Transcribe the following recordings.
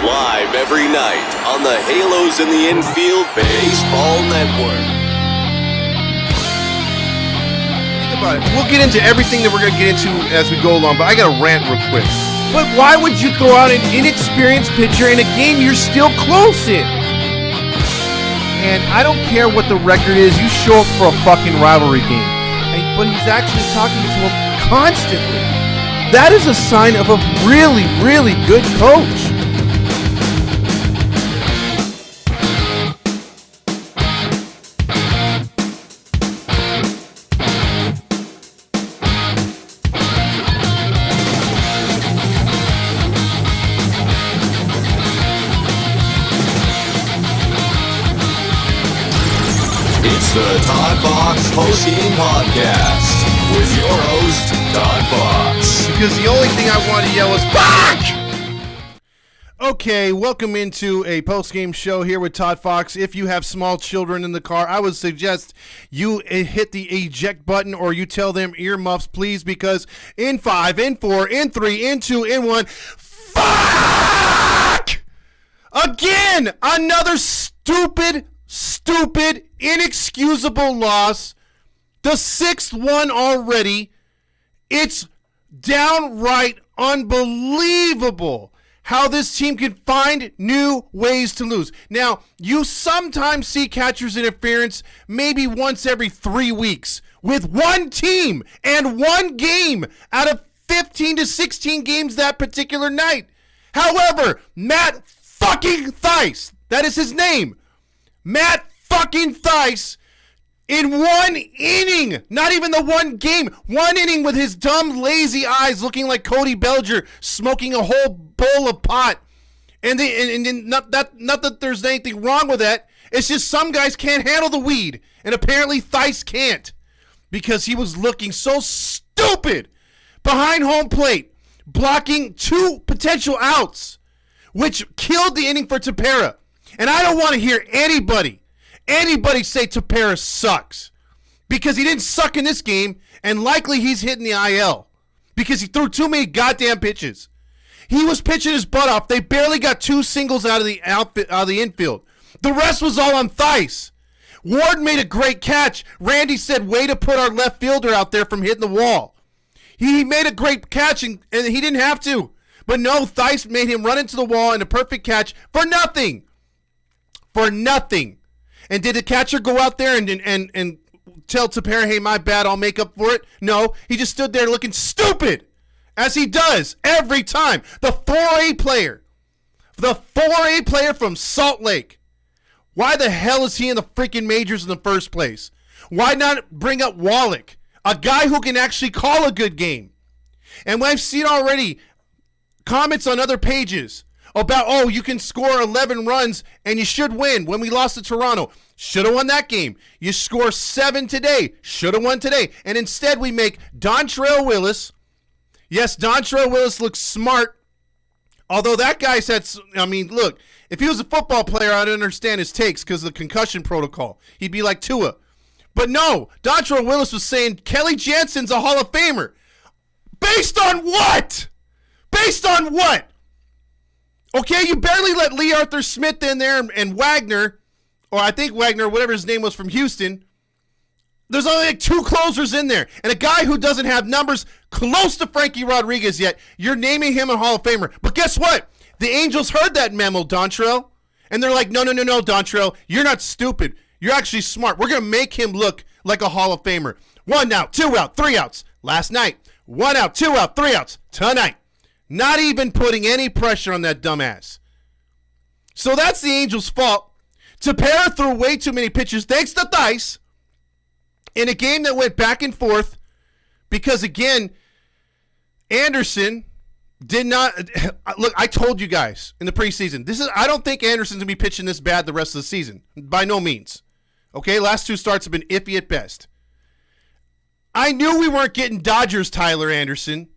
Live every night on the Halos in the Infield Baseball Network. Think about it. We'll get into everything that we're going to get into as we go along, but I got to rant real quick. But why would you throw out an inexperienced pitcher in a game you're still close in? And I don't care what the record is, you show up for a fucking rivalry game. But he's actually talking to him constantly. That is a sign of a really, really good coach. It's the ToddFox Postgame Podcast with your host, ToddFox. Because the only thing I want to yell is fuck! Okay, welcome into a postgame show here with ToddFox. If you have small children in the car, I would suggest you hit the eject button or you tell them earmuffs, please, because in 5, in 4, in 3, in 2, in 1, fuck! Again, another stupid, inexcusable loss. The sixth one already. It's downright unbelievable how this team can find new ways to lose. Now, you sometimes see catcher's interference maybe once every 3 weeks with one team and one game out of 15 to 16 games that particular night. However, Matt fucking Thiass, that is his name, Matt fucking Thiass, in one inning, not even the one game, one inning with his dumb, lazy eyes looking like Cody Bellinger smoking a whole bowl of pot. And not that there's anything wrong with that. It's just some guys can't handle the weed. And apparently Thiass can't. Because he was looking so stupid behind home plate, blocking 2 potential outs, which killed the inning for Tepera. And I don't want to hear anybody say Tepera sucks, because he didn't suck in this game, and likely he's hitting the IL because he threw too many goddamn pitches. He was pitching his butt off. They barely got 2 singles out of the infield. The rest was all on Thiass. Ward made a great catch. Randy said, way to put our left fielder out there from hitting the wall. He made a great catch, and he didn't have to. But no, Thiass made him run into the wall in a perfect catch for nothing. For nothing. And did the catcher go out there and tell Tepera, hey, my bad, I'll make up for it? No, he just stood there looking stupid, as he does every time. The 4A player from Salt Lake. Why the hell is he in the freaking majors in the first place? Why not bring up Wallach, a guy who can actually call a good game? And I've seen already comments on other pages about, oh, you can score 11 runs and you should win. When we lost to Toronto, should have won that game. You score 7 today, should have won today. And instead we make Dontrelle Willis. Yes, Dontrelle Willis looks smart. Although that guy said, look, if he was a football player, I'd understand his takes because of the concussion protocol. He'd be like Tua. But no, Dontrelle Willis was saying Kelly Jansen's a Hall of Famer. Based on what? Based on what? Okay, you barely let Lee Arthur Smith in there and Wagner, or I think Wagner, whatever his name was, from Houston. There's only like 2 closers in there. And a guy who doesn't have numbers close to Frankie Rodriguez yet, you're naming him a Hall of Famer. But guess what? The Angels heard that memo, Dontrelle. And they're like, no, Dontrelle, you're not stupid. You're actually smart. We're going to make him look like a Hall of Famer. 1 out, 2 out, 3 outs. Last night. 1 out, 2 out, 3 outs. Tonight. Not even putting any pressure on that dumbass. So that's the Angels' fault. Tepera threw way too many pitches, thanks to Thiass, in a game that went back and forth because, again, Anderson did not... Look, I told you guys in the preseason, I don't think Anderson's going to be pitching this bad the rest of the season. By no means. Okay, last 2 starts have been iffy at best. I knew we weren't getting Dodgers Tyler Anderson.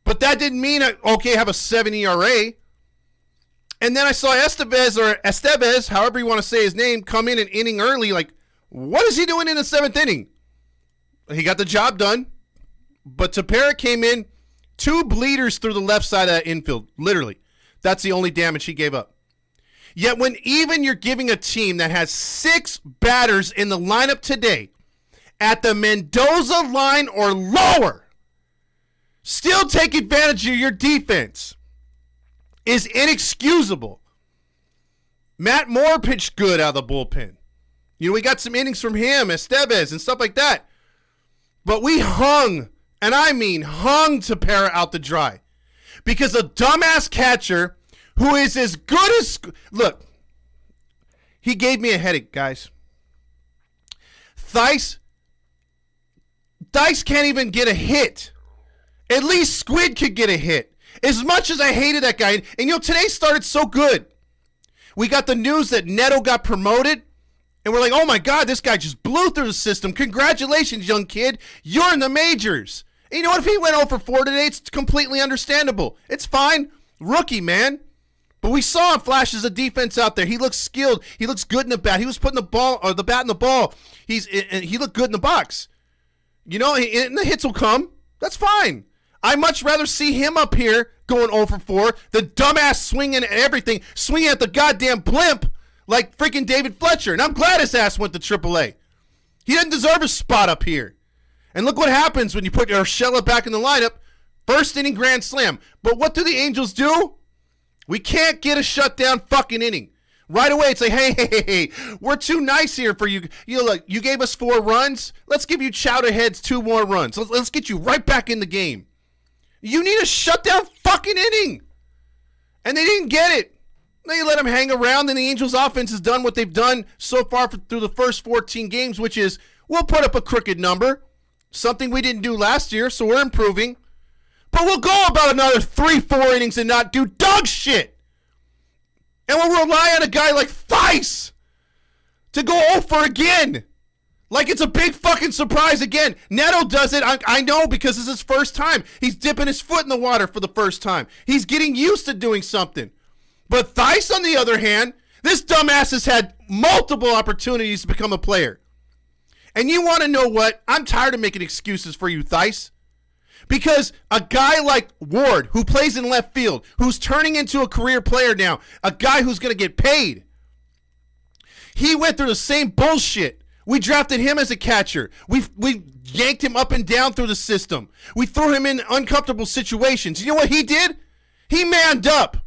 But that didn't mean, okay, have a 7 ERA. And then I saw Estevez, however you want to say his name, come in an inning early. Like, what is he doing in the 7th inning? He got the job done. But Tepera came in 2 bleeders through the left side of that infield, literally. That's the only damage he gave up. Yet when even you're giving a team that has 6 batters in the lineup today at the Mendoza line or lower, still take advantage of your defense is inexcusable. Matt Moore pitched good out of the bullpen. You know, we got some innings from him, Estevez, and stuff like that. But we hung, and I mean hung to Para out to dry. Because a dumbass catcher who is as good as... Look, he gave me a headache, guys. Thiass can't even get a hit. At least Squid could get a hit. As much as I hated that guy. And you know, today started so good. We got the news that Neto got promoted. And we're like, oh my God, this guy just blew through the system. Congratulations, young kid. You're in the majors. And you know what? If he went 0 for 4 today, it's completely understandable. It's fine. Rookie, man. But we saw him flashes of defense out there. He looks skilled. He looks good in the bat. He was putting the bat in the ball. He looked good in the box. You know, and the hits will come. That's fine. I'd much rather see him up here going 0 for 4 than dumbass swinging at everything, swinging at the goddamn blimp like freaking David Fletcher. And I'm glad his ass went to AAA. He didn't deserve a spot up here. And look what happens when you put Urshela back in the lineup. First inning grand slam. But what do the Angels do? We can't get a shutdown fucking inning. Right away, it's like, hey, we're too nice here for you. You know, like, you gave us 4 runs. Let's give you Chowdaheads 2 more runs. Let's get you right back in the game. You need a shutdown fucking inning. And they didn't get it. They let them hang around, and the Angels offense has done what they've done so far through the first 14 games, which is we'll put up a crooked number. Something we didn't do last year, so we're improving. But we'll go about another 3-4 innings and not do dog shit. And we'll rely on a guy like Thiass to go 0 for again. Like it's a big fucking surprise again. Neto does it, I know, because it's his first time. He's dipping his foot in the water for the first time. He's getting used to doing something. But Thiass, on the other hand, this dumbass has had multiple opportunities to become a player. And you want to know what? I'm tired of making excuses for you, Thiass. Because a guy like Ward, who plays in left field, who's turning into a career player now, a guy who's going to get paid, he went through the same bullshit. We drafted him as a catcher. We yanked him up and down through the system. We threw him in uncomfortable situations. You know what he did? He manned up,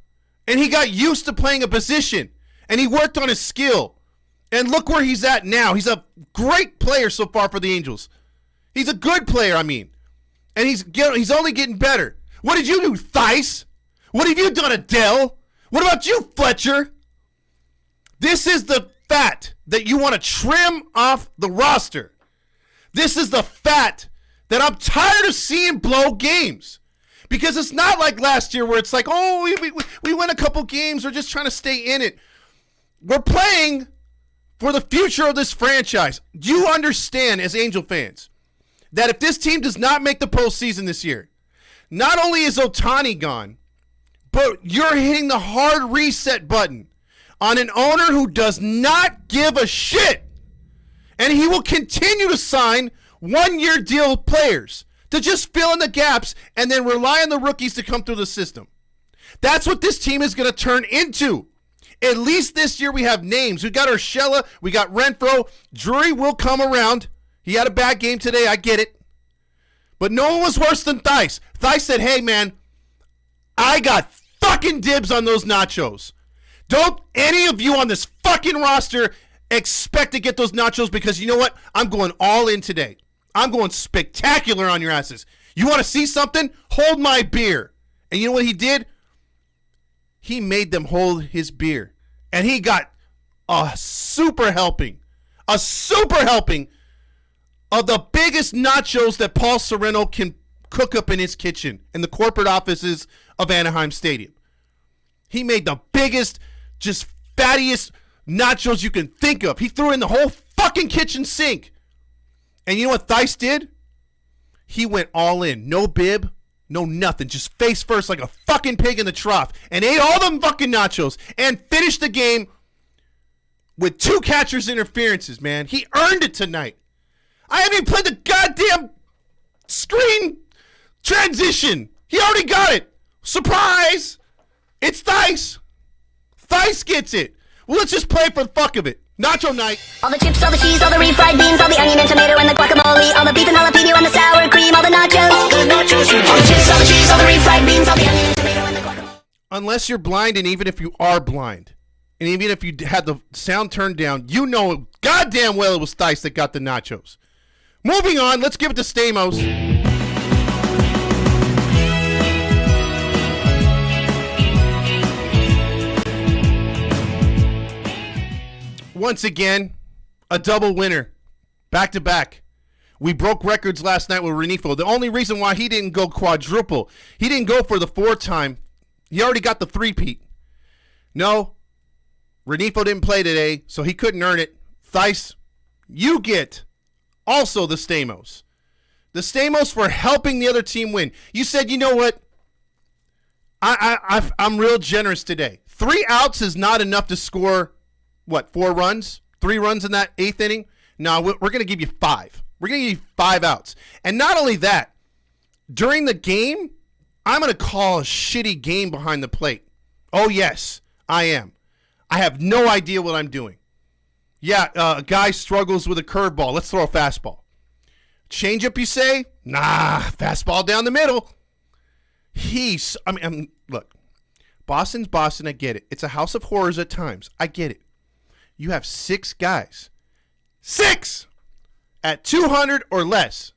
and he got used to playing a position, and he worked on his skill. And look where he's at now. He's a great player so far for the Angels. He's a good player, I mean. And he's only getting better. What did you do, Thiass? What have you done, Adele? What about you, Fletcher? This is the fat that you want to trim off the roster. This is the fat that I'm tired of seeing blow games. Because it's not like last year where it's like, oh, we win a couple games. We're just trying to stay in it. We're playing for the future of this franchise. Do you understand, as Angel fans, that if this team does not make the postseason this year, not only is Ohtani gone, but you're hitting the hard reset button on an owner who does not give a shit. And he will continue to sign one-year deal players to just fill in the gaps and then rely on the rookies to come through the system. That's what this team is going to turn into. At least this year we have names. We got Urshela, we got Renfroe. Drury will come around. He had a bad game today, I get it. But no one was worse than Thiass. Thiass said, hey, man, I got fucking dibs on those nachos. Don't any of you on this fucking roster expect to get those nachos, because you know what? I'm going all in today. I'm going spectacular on your asses. You want to see something? Hold my beer. And you know what he did? He made them hold his beer. And he got a super helping of the biggest nachos that Paul Sereno can cook up in his kitchen in the corporate offices of Anaheim Stadium. He made the biggest, just fattiest nachos you can think of. He threw in the whole fucking kitchen sink. And you know what Thiass did? He went all in. No bib, no nothing. Just face first like a fucking pig in the trough. And ate all them fucking nachos. And finished the game with 2 catcher's interferences, man. He earned it tonight. I haven't even played the goddamn screen transition. He already got it. Surprise! It's Thiass. Thiass gets it. Well, let's just play for the fuck of it. Nacho night. All the chips, all the cheese, all the refried beans, all the onion and tomato and the guacamole, all the beef and jalapeno and the sour cream, all the nachos. All the nachos. All the chips, all the cheese, all the refried beans, all the onion and tomato and the guacamole. Unless you're blind, and even if you are blind, and even if you had the sound turned down, you know goddamn well it was Thiass that got the nachos. Moving on, let's give it to Stamos. Once again, a double winner, back to back. We broke records last night with Renifo. The only reason why he didn't go quadruple, he didn't go for the 4-time. He already got the 3-peat. No, Renifo didn't play today, so he couldn't earn it. Thiass, you get also the Stamos. The Stamos for helping the other team win. You said, you know what? I'm real generous today. 3 outs is not enough to score, 4 runs? 3 runs in that 8th inning? No, we're going to give you 5. We're going to give you 5 outs. And not only that, during the game, I'm going to call a shitty game behind the plate. Oh, yes, I am. I have no idea what I'm doing. Yeah, a guy struggles with a curveball. Let's throw a fastball. Changeup, you say? Nah, fastball down the middle. Look, Boston's Boston, I get it. It's a house of horrors at times. I get it. You have 6 guys. 6! At 200 or less.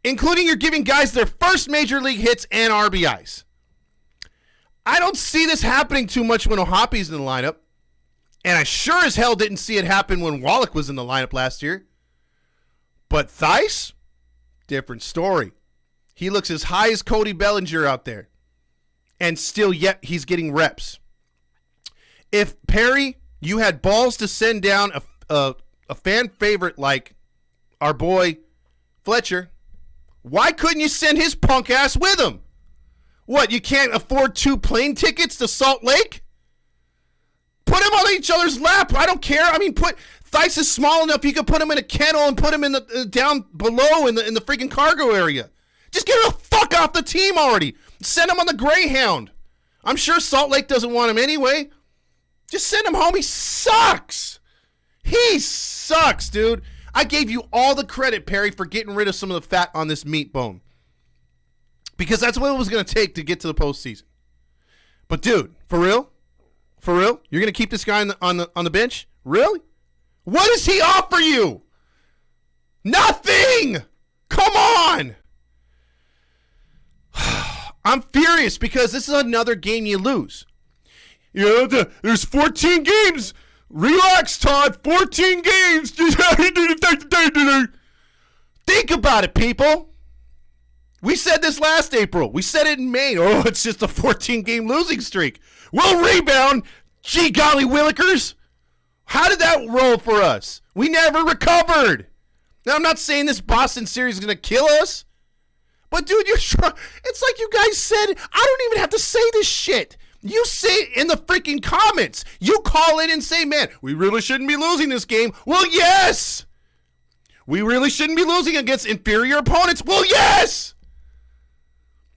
Including you're giving guys their first major league hits and RBIs. I don't see this happening too much when Ohapi's in the lineup. And I sure as hell didn't see it happen when Wallach was in the lineup last year. But Thiass? Different story. He looks as high as Cody Bellinger out there. And still yet he's getting reps. If Perry, you had balls to send down a fan favorite like our boy Fletcher, why couldn't you send his punk ass with him? What, you can't afford 2 plane tickets to Salt Lake? Put him on each other's lap. I don't care. I mean, Thiass is small enough you could put him in a kennel and put him in the down below in the freaking cargo area. Just get him the fuck off the team already. Send him on the Greyhound. I'm sure Salt Lake doesn't want him anyway. Just send him home. He sucks. He sucks, dude. I gave you all the credit, Perry, for getting rid of some of the fat on this meat bone. Because that's what it was going to take to get to the postseason. But, dude, for real? For real? You're going to keep this guy on the bench? Really? What does he offer you? Nothing! Come on! I'm furious because this is another game you lose. You know, there's 14 games. Relax, Todd. 14 games. Think about it, people. We said this last April. We said it in May. Oh, it's just a 14-game losing streak. We'll rebound. Gee golly willikers. How did that roll for us? We never recovered. Now, I'm not saying this Boston series is going to kill us. But, dude, it's like you guys said, I don't even have to say this shit. You say it in the freaking comments. You call in and say, man, we really shouldn't be losing this game. Well, yes. We really shouldn't be losing against inferior opponents. Well, yes.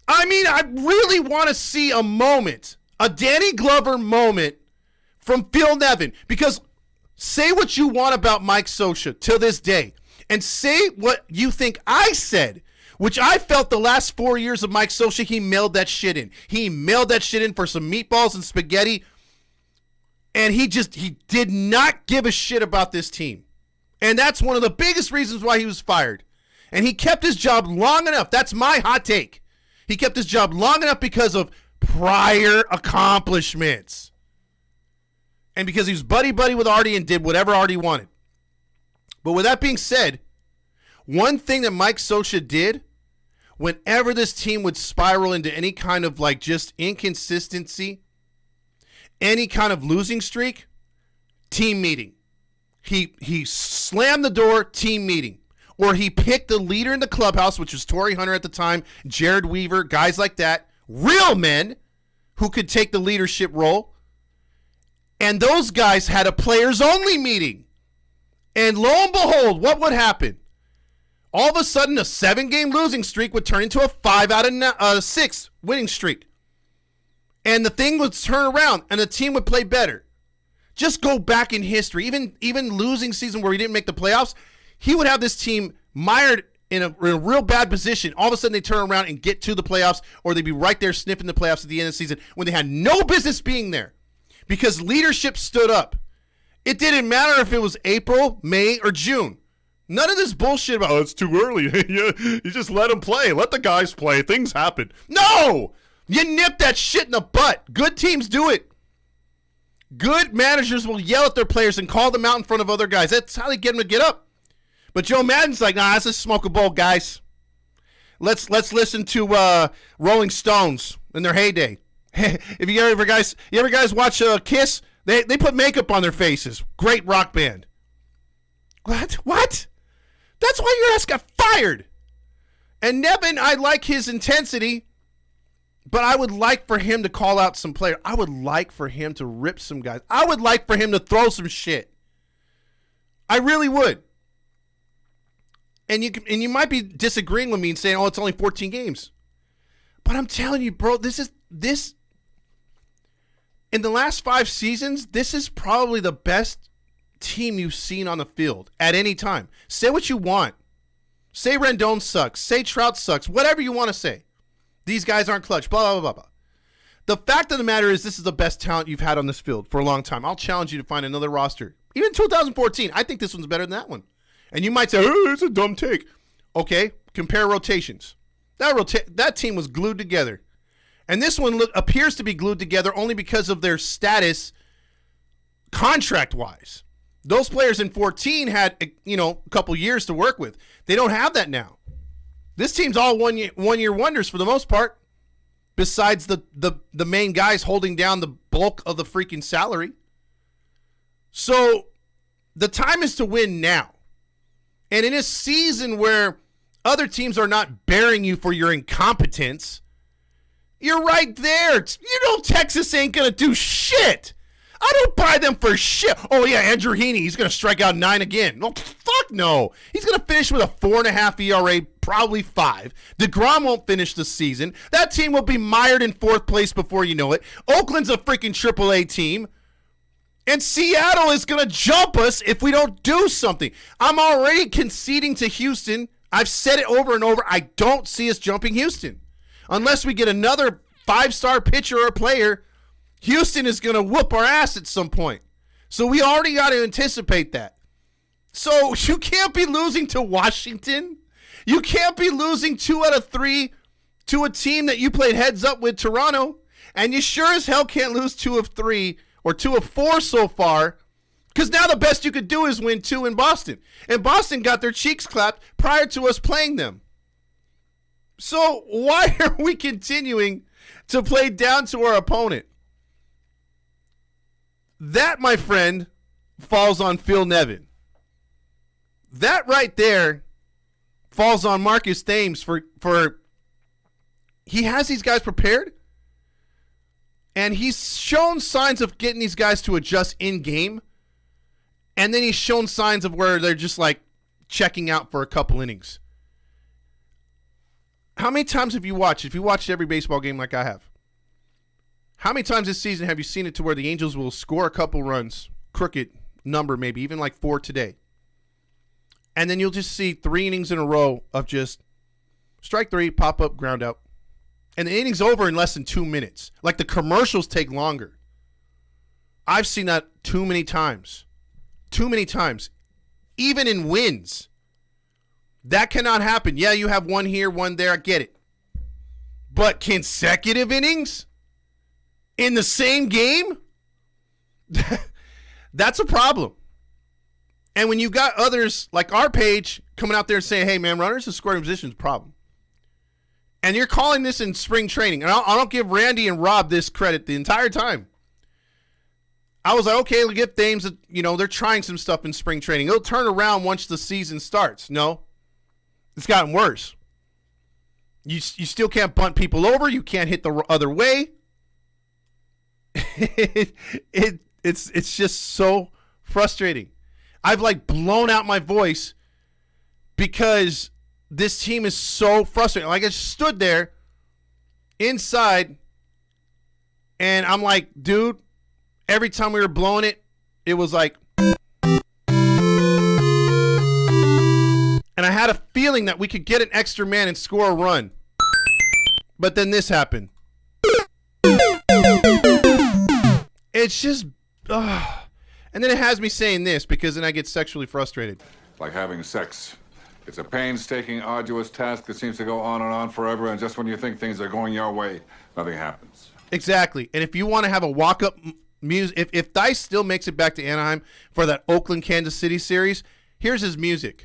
I mean, I really want to see a moment, a Danny Glover moment from Phil Nevin. Because say what you want about Mike Scioscia to this day. And say what you think I said. Which I felt the last 4 years of Mike Scioscia, he mailed that shit in. He mailed that shit in for some meatballs and spaghetti. And he did not give a shit about this team. And that's one of the biggest reasons why he was fired. And he kept his job long enough. That's my hot take. He kept his job long enough because of prior accomplishments. And because he was buddy-buddy with Artie and did whatever Artie wanted. But with that being said, one thing that Mike Scioscia did, whenever this team would spiral into any kind of like just inconsistency, any kind of losing streak, team meeting. He slammed the door, team meeting. Or he picked the leader in the clubhouse, which was Torrey Hunter at the time, Jared Weaver, guys like that, real men who could take the leadership role. And those guys had a players-only meeting. And lo and behold, what would happen? All of a sudden, a 7-game losing streak would turn into a 5 out of 6 winning streak. and the thing would turn around and the team would play better. Just go back in history. Even losing season where he didn't make the playoffs, he would have this team mired in a real bad position. All of a sudden they turn around and get to the playoffs, or they'd be right there sniffing the playoffs at the end of the season when they had no business being there because leadership stood up. It didn't matter if it was April, May, or June. None of this bullshit about, oh, it's too early. You just let them play. Let the guys play. Things happen. No! You nip that shit in the butt. Good teams do it. Good managers will yell at their players and call them out in front of other guys. That's how they get them to get up. But Joe Madden's like, nah, let's just smoke a bowl, guys. Let's listen to Rolling Stones in their heyday. If you ever guys watch Kiss, they put makeup on their faces. Great rock band. What? That's why your ass got fired. And Nevin, I like his intensity, but I would like for him to call out some players. I would like for him to rip some guys. I would like for him to throw some shit. I really would. And you might be disagreeing with me and saying, oh, it's only 14 games. But I'm telling you, bro, this in the last 5 seasons, this is probably the best team you've seen on the field at any time. Say what you want. Say Rendon sucks. Say Trout sucks. Whatever you want to say. These guys aren't clutch. Blah, blah, blah, blah. The fact of the matter is this is the best talent you've had on this field for a long time. I'll challenge you to find another roster. Even 2014, I think this one's better than that one. And you might say, oh, it's a dumb take. Okay, compare rotations. That team was glued together. And this one appears to be glued together only because of their status contract-wise. Those players in 14 had, a couple years to work with. They don't have that now. This team's all one-year wonders for the most part, besides the main guys holding down the bulk of the freaking salary. So the time is to win now. And in a season where other teams are not bearing you for your incompetence, you're right there. You know Texas ain't going to do shit. I don't buy them for shit. Oh, yeah, Andrew Heaney, he's going to strike out 9 again. No, fuck no. He's going to finish with a 4.5 ERA, probably 5. DeGrom won't finish the season. That team will be mired in 4th place before you know it. Oakland's a freaking AAA team. And Seattle is going to jump us if we don't do something. I'm already conceding to Houston. I've said it over and over. I don't see us jumping Houston. Unless we get another 5-star pitcher or player, Houston is going to whoop our ass at some point. So we already got to anticipate that. So you can't be losing to Washington. You can't be losing 2 out of 3 to a team that you played heads up with, Toronto. And you sure as hell can't lose 2 of 3 or 2 of 4 so far, because now the best you could do is win 2 in Boston. And Boston got their cheeks clapped prior to us playing them. So why are we continuing to play down to our opponent? That, my friend, falls on Phil Nevin. That right there falls on Marcus Thames for he has these guys prepared. And he's shown signs of getting these guys to adjust in game. And then he's shown signs of where they're just like checking out for a couple innings. How many times have you watched? If you watched every baseball game like I have, how many times this season have you seen it to where the Angels will score a couple runs, crooked number maybe, even like 4 today. And then you'll just see 3 innings in a row of just strike 3, pop up, ground out. And the inning's over in less than 2 minutes. Like the commercials take longer. I've seen that too many times. Too many times. Even in wins. That cannot happen. Yeah, you have 1 here, 1 there. I get it. But consecutive innings? In the same game? That's a problem. And when you got others like our page coming out there saying, hey, man, runners in scoring position is a problem. And you're calling this in spring training. And I don't give Randy and Rob this credit the entire time. I was like, okay, we'll give Thames, they're trying some stuff in spring training. It'll turn around once the season starts. No, it's gotten worse. You still can't bunt people over. You can't hit the other way. It's just so frustrating. I've blown out my voice because this team is so frustrating. Like I stood there inside And I'm like, dude, every time we were blowing it, it was like, and I had a feeling that we could get an extra man and score a run. But then this happened. It's just, and then it has me saying this because then I get sexually frustrated. Like having sex. It's a painstaking, arduous task that seems to go on and on forever, and just when you think things are going your way, nothing happens. Exactly. And if you want to have a walk-up music, if Thiass still makes it back to Anaheim for that Oakland, Kansas City series, here's his music.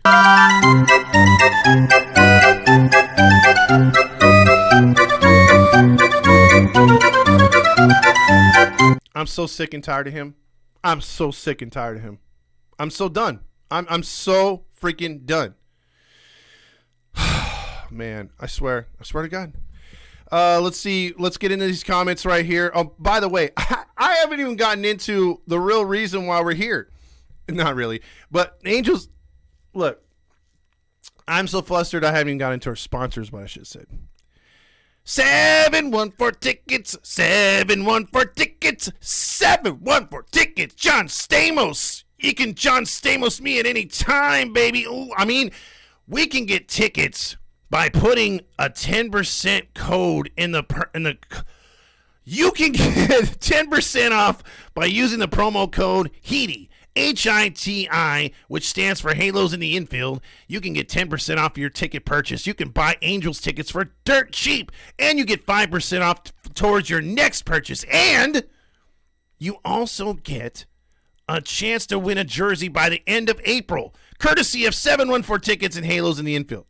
I'm so sick and tired of him. I'm so sick and tired of him. I'm so done. I'm so freaking done. Man, I swear to God. Let's see. Let's get into these comments right here. Oh, by the way, I haven't even gotten into the real reason why we're here. Not really. But Angels, look, I'm so flustered I haven't even gotten into our sponsors, what I should have said. 714 tickets, 714 tickets, 714 tickets. John Stamos. You can John Stamos me at any time, baby. Ooh, I mean, we can get tickets by putting a 10% code in the you can get 10% off by using the promo code HITI, HITI, which stands for Halos in the Infield. You can get 10% off your ticket purchase. You can buy Angels tickets for dirt cheap, and you get 5% off towards your next purchase. And you also get a chance to win a jersey by the end of April, courtesy of 714 tickets and Halos in the Infield.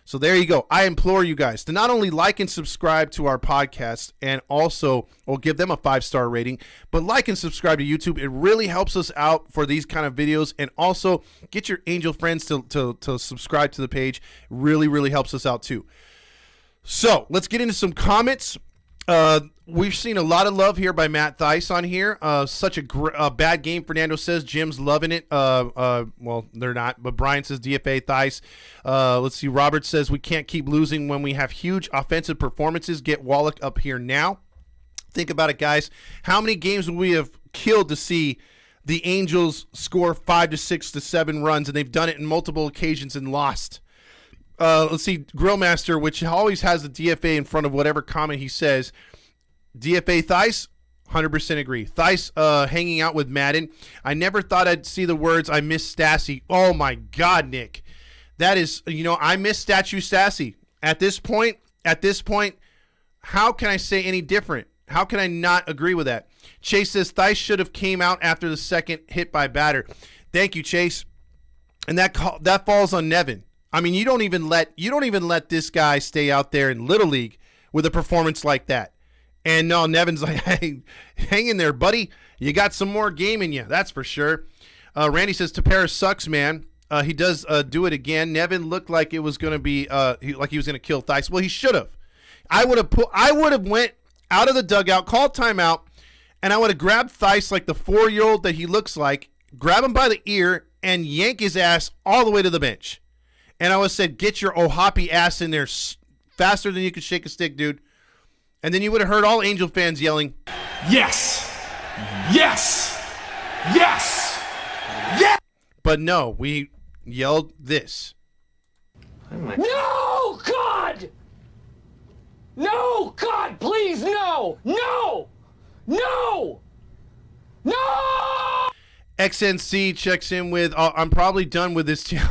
So there you go. I implore you guys to not only like and subscribe to our podcast and also, or give them a 5-star rating, but like and subscribe to YouTube. It really helps us out for these kind of videos. And also get your Angel friends to subscribe to the page. Really, really helps us out too. So let's get into some comments. We've seen a lot of love here by Matt Thiass on here. Such a bad game, Fernando says. Jim's loving it. Well, they're not, but Brian says DFA Thiass. Let's see. Robert says we can't keep losing when we have huge offensive performances. Get Wallach up here now. Think about it, guys. How many games would we have killed to see the Angels score 5 to 6 to 7 runs, and they've done it in multiple occasions and lost? Let's see. Grillmaster, which always has the DFA in front of whatever comment he says. DFA Thiass, 100% agree. Thiass hanging out with Madden. I never thought I'd see the words, I miss Stassi. Oh, my God, Nick. That is, I miss Statue Stassi. At this point, how can I say any different? How can I not agree with that? Chase says Thiass should have came out after the second hit by batter. Thank you, Chase. And that falls on Nevin. I mean, you don't even let this guy stay out there in Little League with a performance like that. And no, Nevin's like, hey, hang in there, buddy. You got some more game in you, that's for sure. Randy says Tapera sucks, man. He does do it again. Nevin looked like it was going to be like he was going to kill Thiass. Well, he should have. I would have went out of the dugout, called timeout, and I would have grabbed Thiass like the 4-year-old that he looks like, grab him by the ear, and yank his ass all the way to the bench. And I would have said, get your Ohapi ass in there faster than you can shake a stick, dude. And then you would have heard all Angel fans yelling, yes! Yes! Yes! Yes! But no, we yelled this. No, God! No, God, please, no! No! No! No! XNC checks in with, I'm probably done with this team.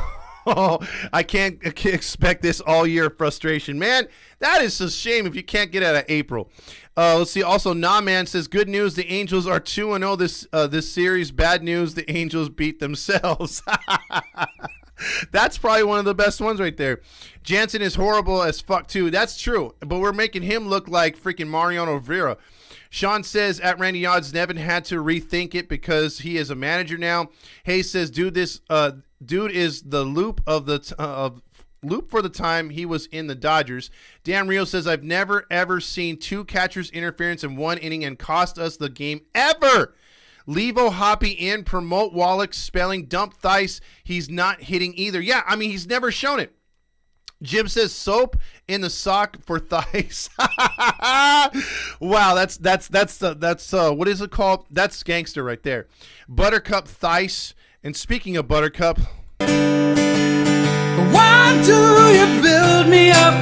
Oh, I can't expect this all year frustration. Man, that is a shame if you can't get out of April. Let's see. Also, Man says, good news, the Angels are 2-0 this series. Bad news, the Angels beat themselves. That's probably one of the best ones right there. Jansen is horrible as fuck, too. That's true, but we're making him look like freaking Mariano Rivera. Sean says, at Randy Odds, Nevin had to rethink it because he is a manager now. Hayes says, dude is the loop of the loop for the time he was in the Dodgers. Dan Rio says, I've never ever seen 2 catchers interference in 1 inning and cost us the game ever. Leave Ohapi in, promote Wallach, spelling, dump Thiass. He's not hitting either. Yeah, I mean, he's never shown it. Jim says soap in the sock for thighs. Wow, that's what is it called? That's gangster right there. Buttercup thighs. And speaking of Buttercup, why do you build me up,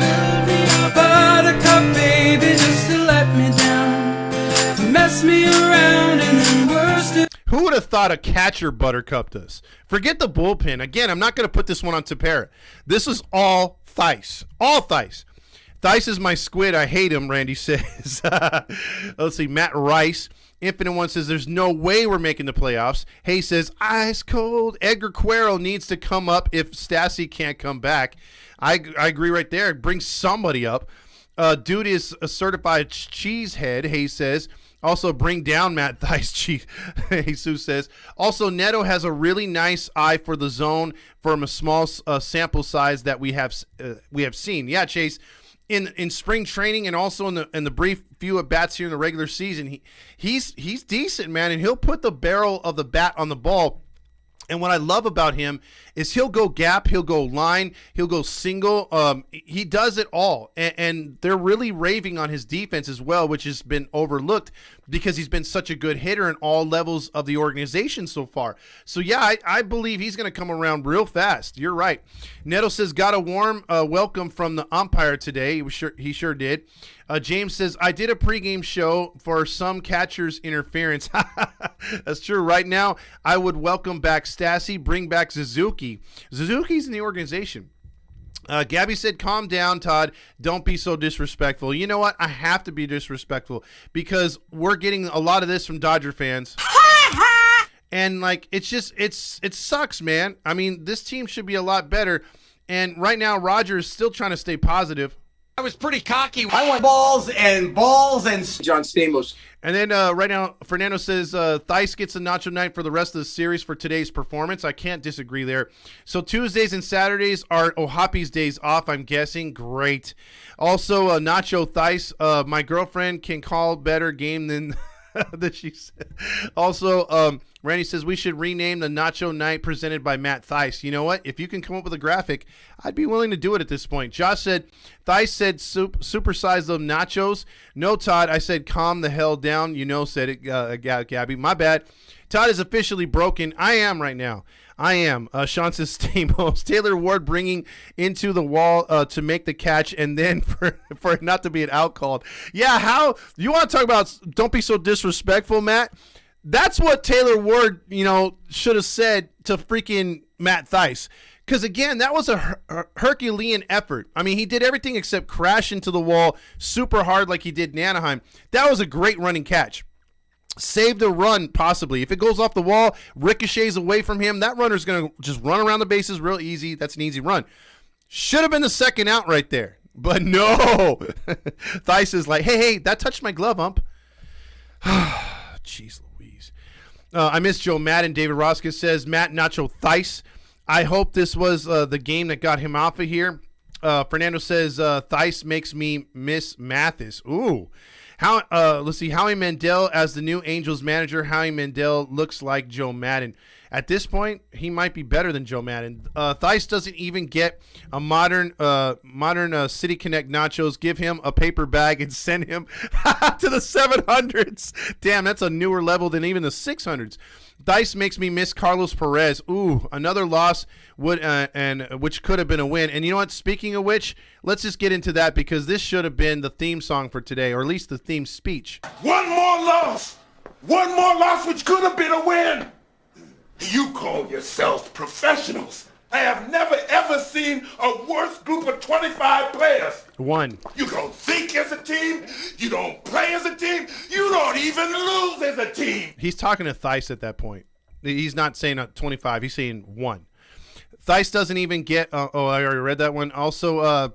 Buttercup, baby, just to let me down, mess me around, and then worst. Who would have thought a catcher Buttercup this? Forget the bullpen. Again, I'm not going to put this one on Tepera. This is all Thice. All Thice. Thice is my squid. I hate him, Randy says. Let's see. Matt Rice. Infinite One says, there's no way we're making the playoffs. Hay says, ice cold. Edgar Cuero needs to come up if Stassi can't come back. I agree right there. Bring somebody up. Dude is a certified cheesehead, Hay says. Also, bring down Matt Thice, Jesus says. Also, Neto has a really nice eye for the zone from a small sample size that we have seen. Yeah, Chase. In spring training and also in the brief few at bats here in the regular season, he's decent, man, and he'll put the barrel of the bat on the ball. And what I love about him is he'll go gap, he'll go line, he'll go single. He does it all. And they're really raving on his defense as well, which has been overlooked because he's been such a good hitter in all levels of the organization so far. So, yeah, I believe he's going to come around real fast. You're right. Neto says, got a warm welcome from the umpire today. He sure did. James says, I did a pregame show for some catcher's interference. That's true. Right now, I would welcome back Stassi, bring back Suzuki. Suzuki's in the organization. Gabby said, calm down, Todd. Don't be so disrespectful. You know what? I have to be disrespectful because we're getting a lot of this from Dodger fans. And, like, it sucks, man. I mean, this team should be a lot better. And right now, Roger is still trying to stay positive. I was pretty cocky. I want balls and John Stamos. And then right now, Fernando says Thice gets a nacho night for the rest of the series for today's performance. I can't disagree there. So Tuesdays and Saturdays are Ohapi's days off, I'm guessing. Great. Also, Nacho Thice, my girlfriend can call better game than that she said. Also, Randy says we should rename the Nacho Night presented by Matt Thice. You know what? If you can come up with a graphic, I'd be willing to do it at this point. Josh said, Thice said supersize them nachos. No, Todd, I said calm the hell down. You know, said it, Gabby. My bad. Todd is officially broken. I am right now. I am. Sean says, Stamos. Taylor Ward bringing into the wall to make the catch and then for it not to be an out called. Yeah, how? You want to talk about don't be so disrespectful, Matt? That's what Taylor Ward, should have said to freaking Matt Thice. Because, again, that was a Herculean effort. I mean, he did everything except crash into the wall super hard like he did in Anaheim. That was a great running catch. Save the run, possibly. If it goes off the wall, ricochets away from him, that runner's going to just run around the bases real easy. That's an easy run. Should have been the second out right there. But no. Thice is like, hey, that touched my glove, ump. Jeez Louise. I miss Joe Madden. David Roskis says, Matt Nacho Thice. I hope this was the game that got him off of here. Fernando says, Thice makes me miss Mathis. Ooh. Let's see. Howie Mandel as the new Angels manager. Howie Mandel looks like Joe Madden. At this point, he might be better than Joe Madden. Thice doesn't even get a modern City Connect nachos. Give him a paper bag and send him to the 700s. Damn, that's a newer level than even the 600s. Thice makes me miss Carlos Perez. Ooh, another loss which could have been a win. And you know what? Speaking of which, let's just get into that because this should have been the theme song for today, or at least the theme speech. One more loss, which could have been a win. You call yourselves professionals. I have never, ever seen a worse group of 25 players. One. You don't think as a team. You don't play as a team. You don't even lose as a team. He's talking to Thice at that point. He's not saying 25. He's saying one. Thice doesn't even get I already read that one. Also,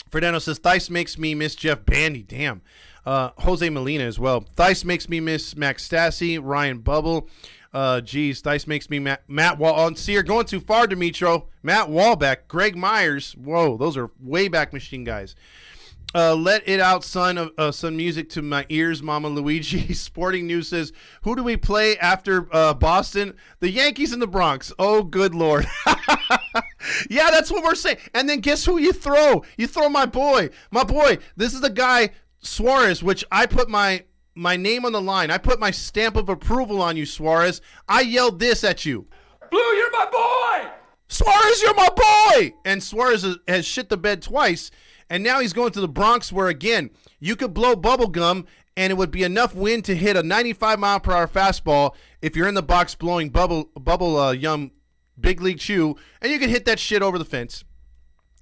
Fernando says, Thice makes me miss Jeff Bandy. Damn. Jose Molina as well. Thice makes me miss Max Stassi, Ryan Bubble. Thice makes me Matt Wall. See, you're going too far, Dimitro. Matt Wallback, Greg Myers. Whoa, those are way back machine guys. Let it out, son. Some music to my ears, Mama Luigi. Sporting News says, who do we play after Boston? The Yankees and the Bronx. Oh, good Lord. Yeah, that's what we're saying. And then guess who you throw? You throw my boy. My boy. This is the guy, Suarez, which I put my name on the line. I put my stamp of approval on you, Suarez. I yelled this at you. Blue, you're my boy! Suarez, you're my boy! And Suarez has shit the bed twice. And now he's going to the Bronx where, again, you could blow bubble gum and it would be enough wind to hit a 95-mile-per-hour fastball if you're in the box blowing bubble yum big league chew, and you can hit that shit over the fence.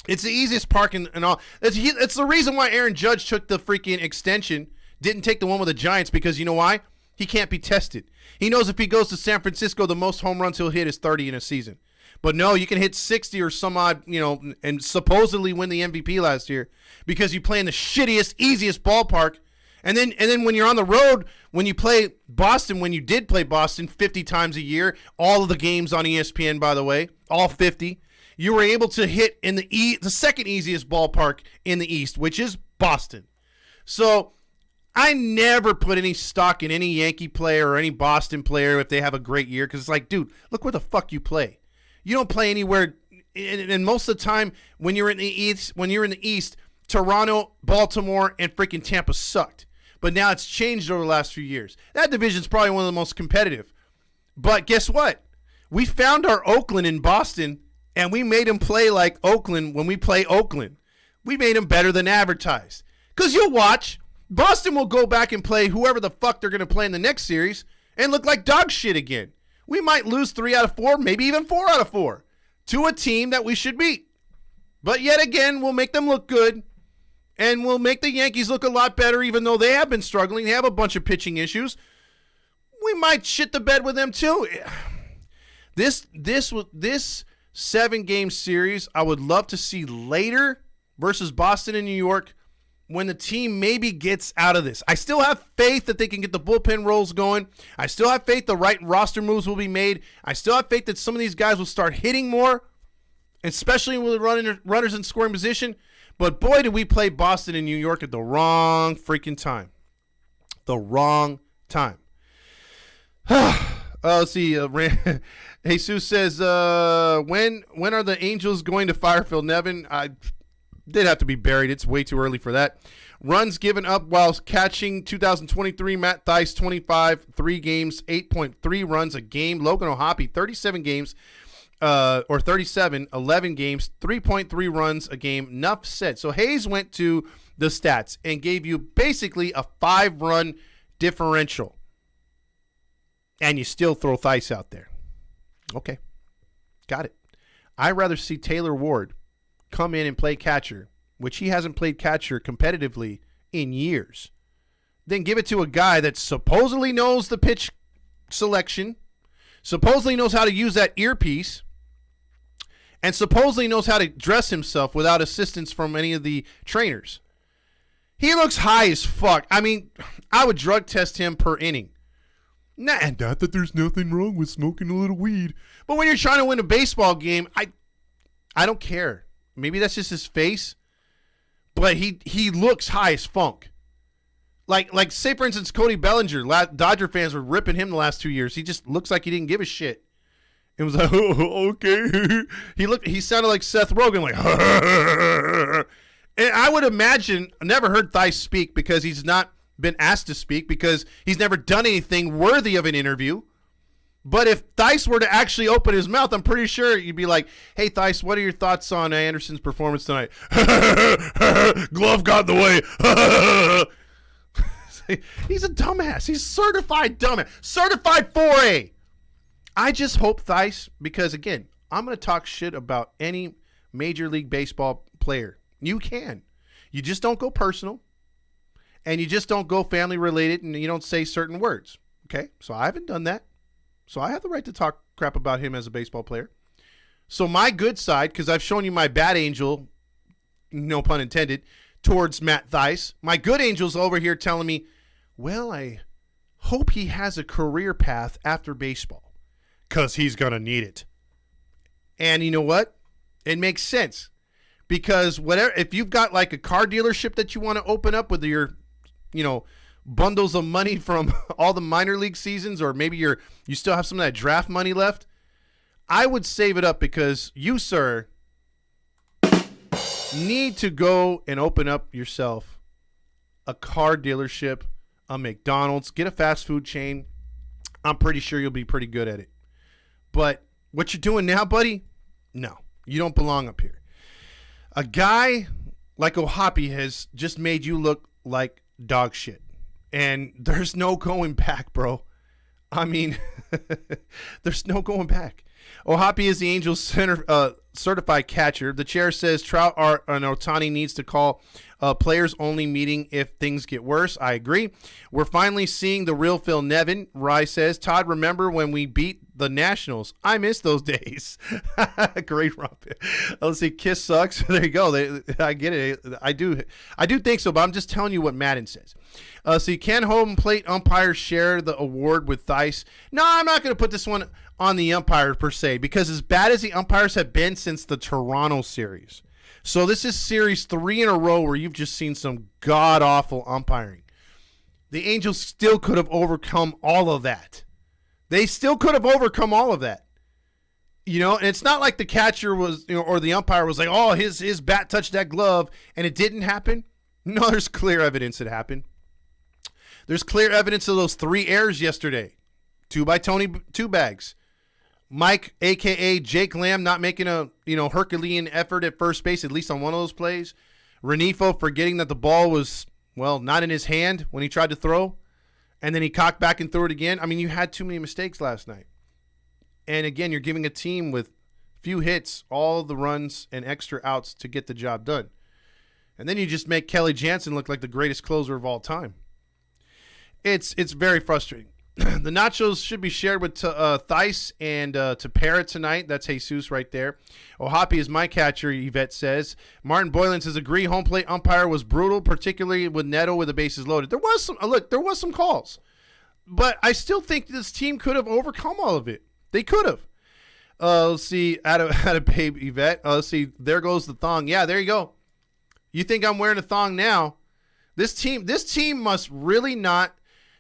It's the easiest park and all. It's the reason why Aaron Judge took the freaking extension, didn't take the one with the Giants, because you know why? He can't be tested. He knows if he goes to San Francisco, the most home runs he'll hit is 30 in a season. But no, you can hit 60 or some odd, and supposedly win the MVP last year because you play in the shittiest, easiest ballpark. And then when you're on the road, when you play Boston, when you did play Boston 50 times a year, all of the games on ESPN, by the way, all 50, you were able to hit in the second easiest ballpark in the East, which is Boston. So I never put any stock in any Yankee player or any Boston player if they have a great year, because it's like, dude, look where the fuck you play. You don't play anywhere, and most of the time when you're in the East, Toronto, Baltimore, and freaking Tampa sucked. But now it's changed over the last few years. That division's probably one of the most competitive. But guess what? We found our Oakland in Boston, and we made them play like Oakland when we play Oakland. We made them better than advertised. Because you'll watch, Boston will go back and play whoever the fuck they're going to play in the next series and look like dog shit again. We might lose 3 out of 4, maybe even 4 out of 4 to a team that we should beat. But yet again, we'll make them look good, and we'll make the Yankees look a lot better, even though they have been struggling. They have a bunch of pitching issues. We might shit the bed with them too. This 7-game series, I would love to see later versus Boston and New York, when the team maybe gets out of this. I still have faith that they can get the bullpen rolls going. I still have faith the right roster moves will be made. I still have faith that some of these guys will start hitting more, especially with runners in scoring position. But boy, did we play Boston and New York at the wrong freaking time. The wrong time. Let's see. Jesus says, when are the Angels going to fire Phil Nevin? They'd have to be buried. It's way too early for that. Runs given up while catching 2023. Matt Thiess, 25, 3 games, 8.3 runs a game. Logan O'Hoppe, 37 games, or 37, 11 games, 3.3 runs a game. Enough said. So Hayes went to the stats and gave you basically a 5-run differential. And you still throw Thiess out there. Okay. Got it. I'd rather see Taylor Ward come in and play catcher, which he hasn't played catcher competitively in years, then give it to a guy that supposedly knows the pitch selection, supposedly knows how to use that earpiece, and supposedly knows how to dress himself without assistance from any of the trainers. He looks high as fuck. I mean, I would drug test him per inning. Not that there's nothing wrong with smoking a little weed, but when you're trying to win a baseball game, I don't care. Maybe that's just his face, but he looks high as funk. Like say, for instance, Cody Bellinger. Dodger fans were ripping him the last 2 years. He just looks like he didn't give a shit. It was like, oh, okay. He sounded like Seth Rogen, like, and I would imagine, I never heard Thiess speak because he's not been asked to speak because he's never done anything worthy of an interview. But if Thiess were to actually open his mouth, I'm pretty sure you'd be like, hey, Thiess, what are your thoughts on Anderson's performance tonight? Glove got in the way. He's a dumbass. He's certified dumbass. Certified 4A. I just hope Thiess, because, again, I'm going to talk shit about any Major League Baseball player. You can. You just don't go personal, and you just don't go family related, and you don't say certain words. Okay? So I haven't done that. So I have the right to talk crap about him as a baseball player. So my good side, because I've shown you my bad angel, no pun intended, towards Matt Thiess. My good angel's over here telling me, well, I hope he has a career path after baseball because he's going to need it. And you know what? It makes sense because whatever, if you've got like a car dealership that you want to open up with your, bundles of money from all the minor league seasons, or maybe you still have some of that draft money left, I would save it up, because you, sir, need to go and open up yourself a car dealership, a McDonald's, get a fast food chain. I'm pretty sure you'll be pretty good at it. But what you're doing now, buddy, no, you don't belong up here. A guy like Ohapi has just made you look like dog shit. And there's no going back, bro. I mean, there's no going back. Ohapi is the Angels certified catcher. The chair says Trout and Ohtani needs to call a players-only meeting if things get worse. I agree. We're finally seeing the real Phil Nevin. Rye says, Todd, remember when we beat the Nationals? I miss those days. Great romp. Let's see. Kiss sucks. There you go. I get it. I do think so, but I'm just telling you what Madden says. See, can home plate umpires share the award with Thiass? No, I'm not going to put this one on the umpire per se, because as bad as the umpires have been since the Toronto series. So this is series 3 in a row where you've just seen some god-awful umpiring. The Angels still could have overcome all of that. They still could have overcome all of that. And it's not like the catcher was, or the umpire was like, oh, his bat touched that glove, and it didn't happen. No, there's clear evidence it happened. There's clear evidence of those 3 errors yesterday. 2 by Tony Two Bags. Mike, a.k.a. Jake Lamb, not making a Herculean effort at first base, at least on one of those plays. Renifo forgetting that the ball was, not in his hand when he tried to throw. And then he cocked back and threw it again. I mean, you had too many mistakes last night. And again, you're giving a team with few hits all the runs and extra outs to get the job done. And then you just make Kelly Jansen look like the greatest closer of all time. It's very frustrating. The nachos should be shared with Thiass and to Parrot tonight. That's Jesus right there. Ohapi is my catcher, Yvette says. Martin Boylan says, agree, home plate umpire was brutal, particularly with Neto with the bases loaded. There was some calls. But I still think this team could have overcome all of it. They could have. Let's see, out of babe Yvette. Let's see, there goes the thong. Yeah, there you go. You think I'm wearing a thong now? This team must really not.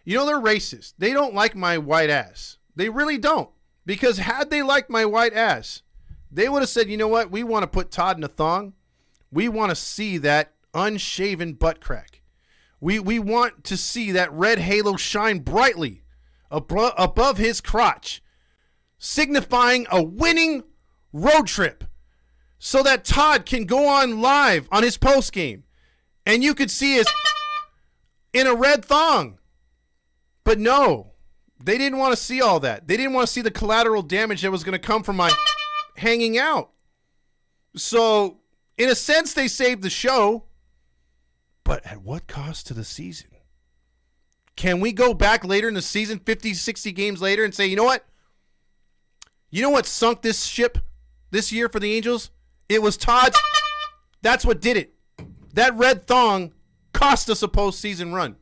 They're racist. They don't like my white ass. They really don't. Because had they liked my white ass, they would have said, you know what? We want to put Todd in a thong. We want to see that unshaven butt crack. We want to see that red halo shine brightly above his crotch, signifying a winning road trip, so that Todd can go on live on his postgame, and you could see us in a red thong. But no, they didn't want to see all that. They didn't want to see the collateral damage that was going to come from my hanging out. So, in a sense, they saved the show. But at what cost to the season? Can we go back later in the season, 50, 60 games later, and say, you know what? You know what sunk this ship this year for the Angels? It was Todd. That's what did it. That red thong cost us a postseason run.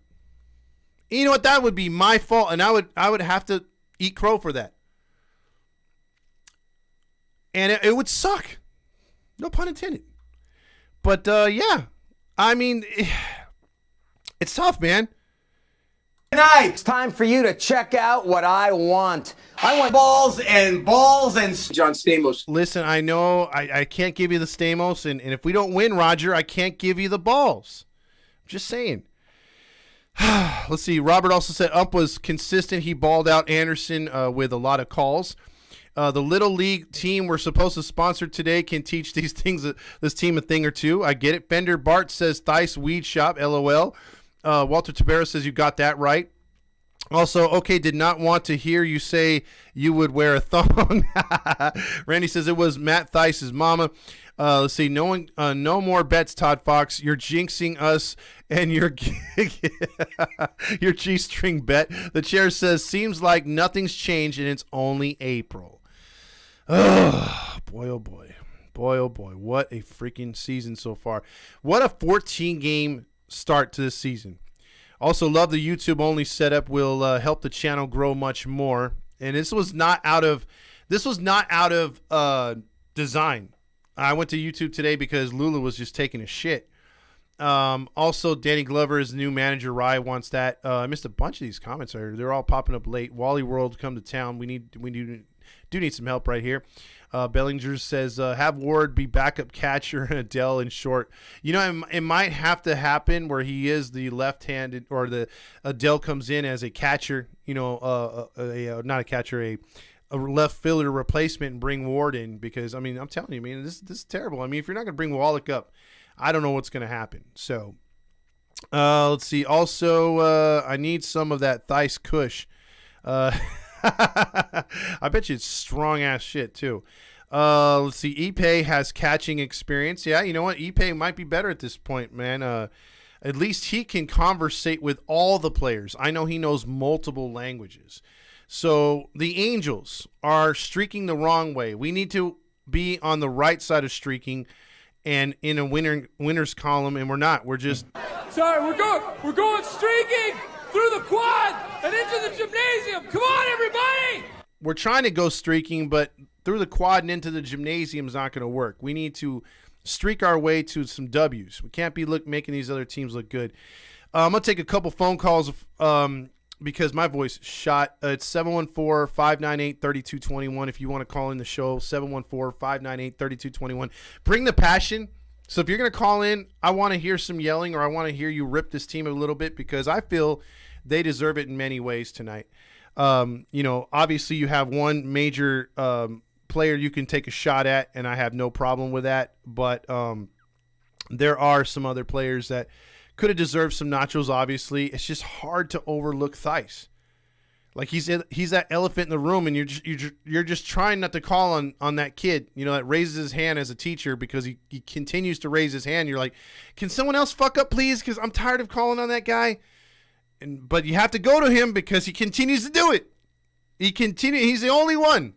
You know what? That would be my fault, and I would have to eat crow for that. And it would suck. No pun intended. But, yeah. I mean, it's tough, man. Tonight, it's time for you to check out what I want. I want balls and John Stamos. Listen, I know I can't give you the Stamos, and if we don't win, Roger, I can't give you the balls. I'm just saying. Let's see. Robert also said Ump was consistent. He balled out Anderson with a lot of calls. The Little League team we're supposed to sponsor today can teach this team a thing or two. I get it. Fender Bart says Thiass Weed Shop, LOL. Walter Tabera says you got that right. Also, okay, did not want to hear you say you would wear a thong. Randy says it was Matt Thiass's mama. Let's see. No more bets, Todd Fox. You're jinxing us and your G-string bet. The chair says, seems like nothing's changed and it's only April. Oh, boy, oh, boy. Boy, oh, boy. What a freaking season so far. What a 14-game start to this season. Also, love the YouTube-only setup. Will help the channel grow much more. And this was not out of design. I went to YouTube today because Lula was just taking a shit. Also, Danny Glover is the new manager. Rye wants that. I missed a bunch of these comments. They're all popping up late. Wally World, come to town. We do need some help right here. Bellinger says, have Ward be backup catcher and Adele in short. You know, it might have to happen where he is the left-handed, or the Adele comes in as a catcher, you know, not a catcher, a left fielder replacement, and bring Ward in, because, I mean, I'm telling you, man, this is terrible. I mean, if you're not going to bring Wallach up, I don't know what's going to happen. So, let's see. Also, I need some of that Thiass Kush. I bet you it's strong ass shit too. Let's see. Ipe has catching experience. Yeah, you know what? Ipe might be better at this point, man. At least he can conversate with all the players. I know he knows multiple languages. So the Angels are streaking the wrong way. We need to be on the right side of streaking and in a winners column, and we're not. We're just. Sorry, we're going streaking through the quad and into the gymnasium. Come on, everybody! We're trying to go streaking, but through the quad and into the gymnasium is not going to work. We need to streak our way to some W's. We can't be making these other teams look good. I'm going to take a couple phone calls because my voice is shot. It's 714-598-3221 if you want to call in the show, 714-598-3221. Bring the passion. So if you're going to call in, I want to hear some yelling, or I want to hear you rip this team a little bit, because I feel they deserve it in many ways tonight. You know, obviously you have one major player you can take a shot at, and I have no problem with that. But there are some other players that could have deserved some nachos, obviously. It's just hard to overlook Thiass. Like, he's that elephant in the room, and you're just trying not to call on that kid, you know, that raises his hand as a teacher, because he continues to raise his hand. You're like, can someone else fuck up, please? Because I'm tired of calling on that guy. But you have to go to him because he continues to do it. He's the only one.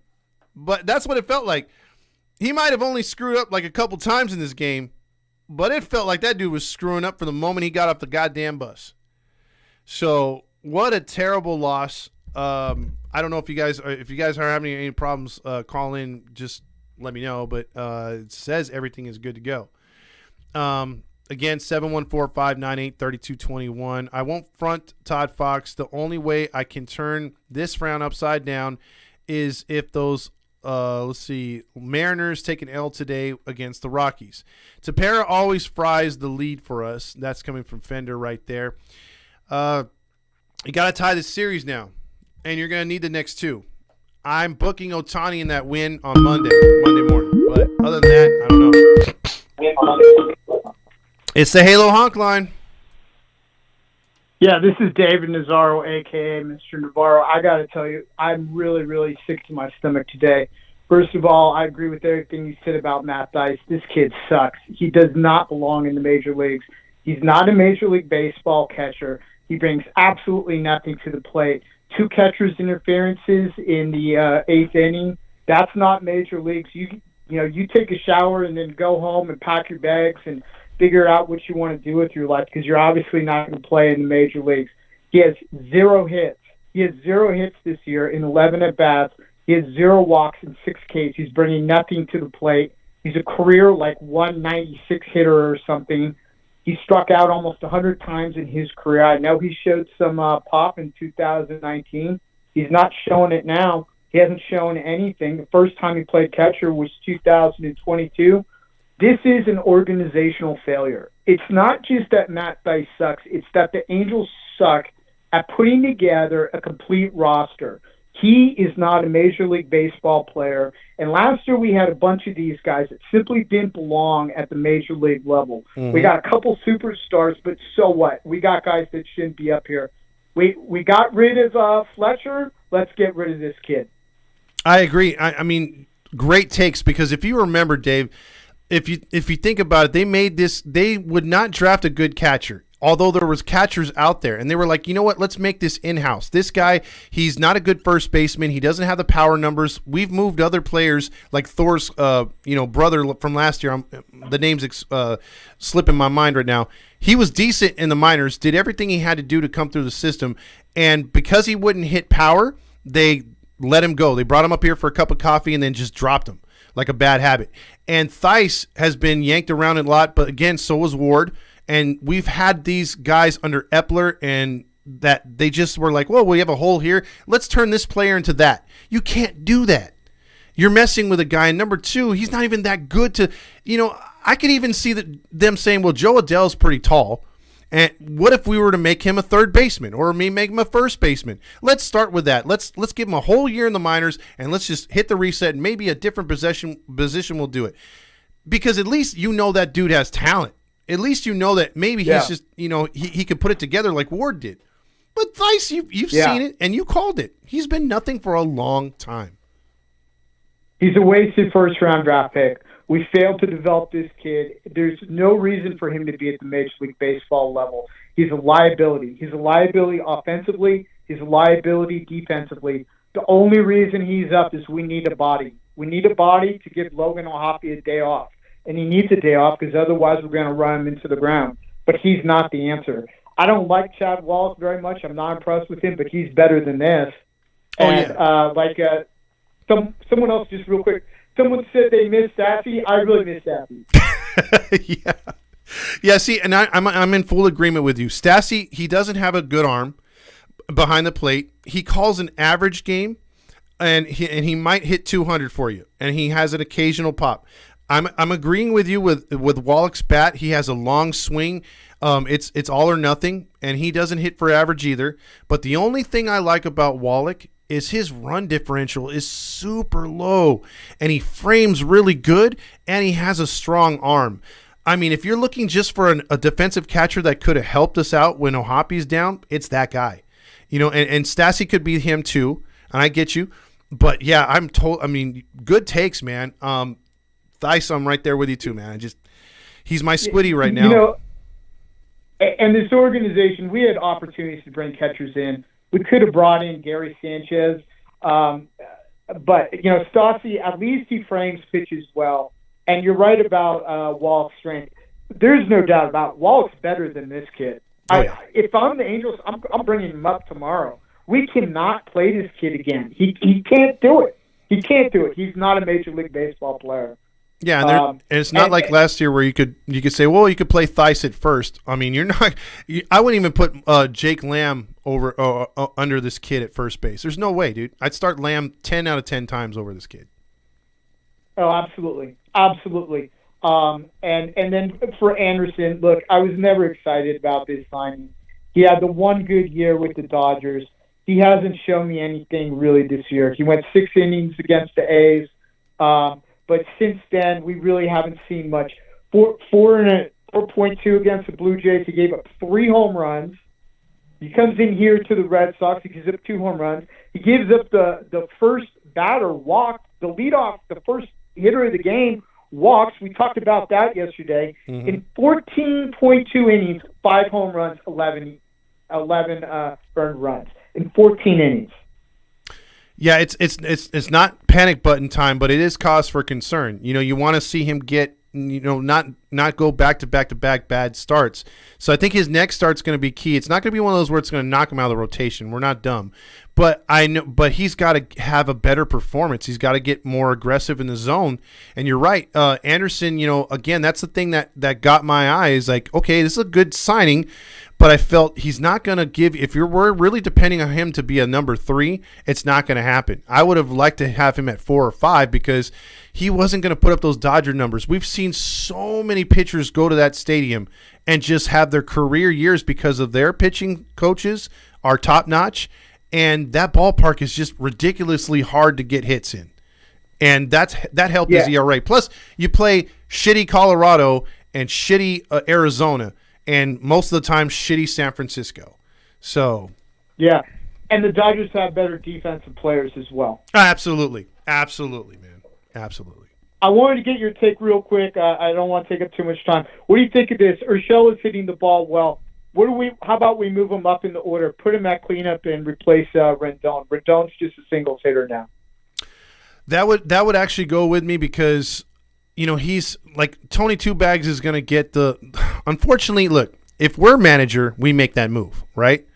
But that's what it felt like. He might have only screwed up like a couple times in this game, but it felt like that dude was screwing up from the moment he got off the goddamn bus. So what a terrible loss. I don't know if you guys are having any problems, call in, just let me know. But it says everything is good to go. Again, 714-598-3221. I won't front Todd Fox. The only way I can turn this round upside down is if those, Mariners take an L today against the Rockies. Tapera always fries the lead for us. That's coming from Fender right there. You got to tie this series now, and you're going to need the next two. I'm booking Ohtani in that win on Monday morning. But other than that, I don't know. It's the Halo Honk line. Yeah, this is David Navarro, a.k.a. Mr. Navarro. I got to tell you, I'm really, really sick to my stomach today. First of all, I agree with everything you said about Matt Thiass. This kid sucks. He does not belong in the major leagues. He's not a Major League Baseball catcher. He brings absolutely nothing to the plate. 2 catcher's interferences in the 8th inning. That's not major leagues. You take a shower and then go home and pack your bags and figure out what you want to do with your life, because you're obviously not going to play in the major leagues. He has 0 hits. He has 0 hits this year in 11 at-bats. He has 0 walks in 6 Ks. He's bringing nothing to the plate. He's a career 196 hitter or something. He struck out almost 100 times in his career. I know he showed some pop in 2019. He's not showing it now. He hasn't shown anything. The first time he played catcher was 2022. This is an organizational failure. It's not just that Matt Thiass sucks. It's that the Angels suck at putting together a complete roster. He is not a Major League Baseball player. And last year we had a bunch of these guys that simply didn't belong at the Major League level. Mm-hmm. We got a couple superstars, but so what? We got guys that shouldn't be up here. We got rid of Fletcher. Let's get rid of this kid. I agree. I mean, great takes, because if you remember, Dave, if you think about it, they would not draft a good catcher, although there was catchers out there, and they were like, you know what, let's make this in-house. This guy, he's not a good first baseman. He doesn't have the power numbers. We've moved other players like Thor's brother from last year. The name's slipping my mind right now. He was decent in the minors, did everything he had to do to come through the system, and because he wouldn't hit power, they let him go. They brought him up here for a cup of coffee and then just dropped him. like a bad habit. And Thiass has been yanked around a lot, but again, so was Ward. And we've had these guys under Epler, and that they just were like, well, we have a hole here. Let's turn this player into that. You can't do that. You're messing with a guy. And number two, he's not even that good to, I could even see them saying, well, Joe Adell's pretty tall. And what if we were to make him a third baseman or make him a first baseman? Let's start with that. Let's give him a whole year in the minors, and let's just hit the reset, and maybe a different position will do it. Because at least that dude has talent. At least that maybe he's just, he could put it together like Ward did. But Thiass, you've seen it, and you called it. He's been nothing for a long time. He's a wasted first-round draft pick. We failed to develop this kid. There's no reason for him to be at the Major League Baseball level. He's a liability. He's a liability offensively. He's a liability defensively. The only reason he's up is we need a body. We need a body to give Logan O'Hoppe a day off. And he needs a day off because otherwise we're going to run him into the ground. But he's not the answer. I don't like Chad Wallace very much. I'm not impressed with him, but he's better than this. Someone else, just real quick, someone said they missed Staffy. I really miss Staffy. Yeah. See, and I'm in full agreement with you. Stassi, he doesn't have a good arm behind the plate. He calls an average game, and he might hit 200 for you, and he has an occasional pop. I'm agreeing with you with Wallach's bat. He has a long swing. It's all or nothing, and he doesn't hit for average either. But the only thing I like about Wallach is his run differential is super low, and he frames really good, and he has a strong arm. I mean, if you're looking just for a defensive catcher that could have helped us out when O'Hoppe's down, it's that guy. And Stassi could be him too, and I get you. But yeah, good takes, man. Thiass, I'm right there with you too, man. He's my squiddy right now. And this organization, we had opportunities to bring catchers in. We could have brought in Gary Sanchez, but Stassi, at least he frames pitches well. And you're right about Wallach's strength. There's no doubt about it. Wallach's better than this kid. If I'm the Angels, I'm bringing him up tomorrow. We cannot play this kid again. He can't do it. He can't do it. He's not a Major League Baseball player. Yeah, and it's not like last year where you could say, well, you could play Thiass at first. I mean, I wouldn't even put Jake Lamb over under this kid at first base. There's no way, dude. I'd start Lamb 10 out of 10 times over this kid. Oh, absolutely. And then for Anderson, look, I was never excited about this signing. He had the one good year with the Dodgers. He hasn't shown me anything really this year. He went 6 innings against the A's. But since then, we really haven't seen much. 4.2 against the Blue Jays. He gave up 3 home runs. He comes in here to the Red Sox. He gives up 2 home runs. He gives up the first batter walk, the leadoff, the first hitter of the game walks. We talked about that yesterday. Mm-hmm. In 14.2 innings, 5 home runs, 11 earned runs in 14 innings. Yeah, it's not panic button time, but it is cause for concern. You want to see him get, not go back to back bad starts. So I think his next start's going to be key. It's not going to be one of those where it's going to knock him out of the rotation. We're not dumb, but he's got to have a better performance. He's got to get more aggressive in the zone. And you're right, Anderson. Again, that's the thing that got my eye is like, okay, this is a good signing. But I felt he's not going to give – if we're really depending on him to be a number 3, it's not going to happen. I would have liked to have him at 4 or 5 because he wasn't going to put up those Dodger numbers. We've seen so many pitchers go to that stadium and just have their career years because of their pitching coaches are top-notch, and that ballpark is just ridiculously hard to get hits in. And that helped his ERA. Plus, you play shitty Colorado and shitty Arizona – and most of the time, shitty San Francisco. So, yeah, and the Dodgers have better defensive players as well. Absolutely, man, absolutely. I wanted to get your take real quick. I don't want to take up too much time. What do you think of this? Urshela is hitting the ball well. How about we move him up in the order, put him at cleanup, and replace Rendon? Rendon's just a singles hitter now. That would actually go with me because. He's like Tony Two Bags is going to get unfortunately, look, if we're manager, we make that move, right?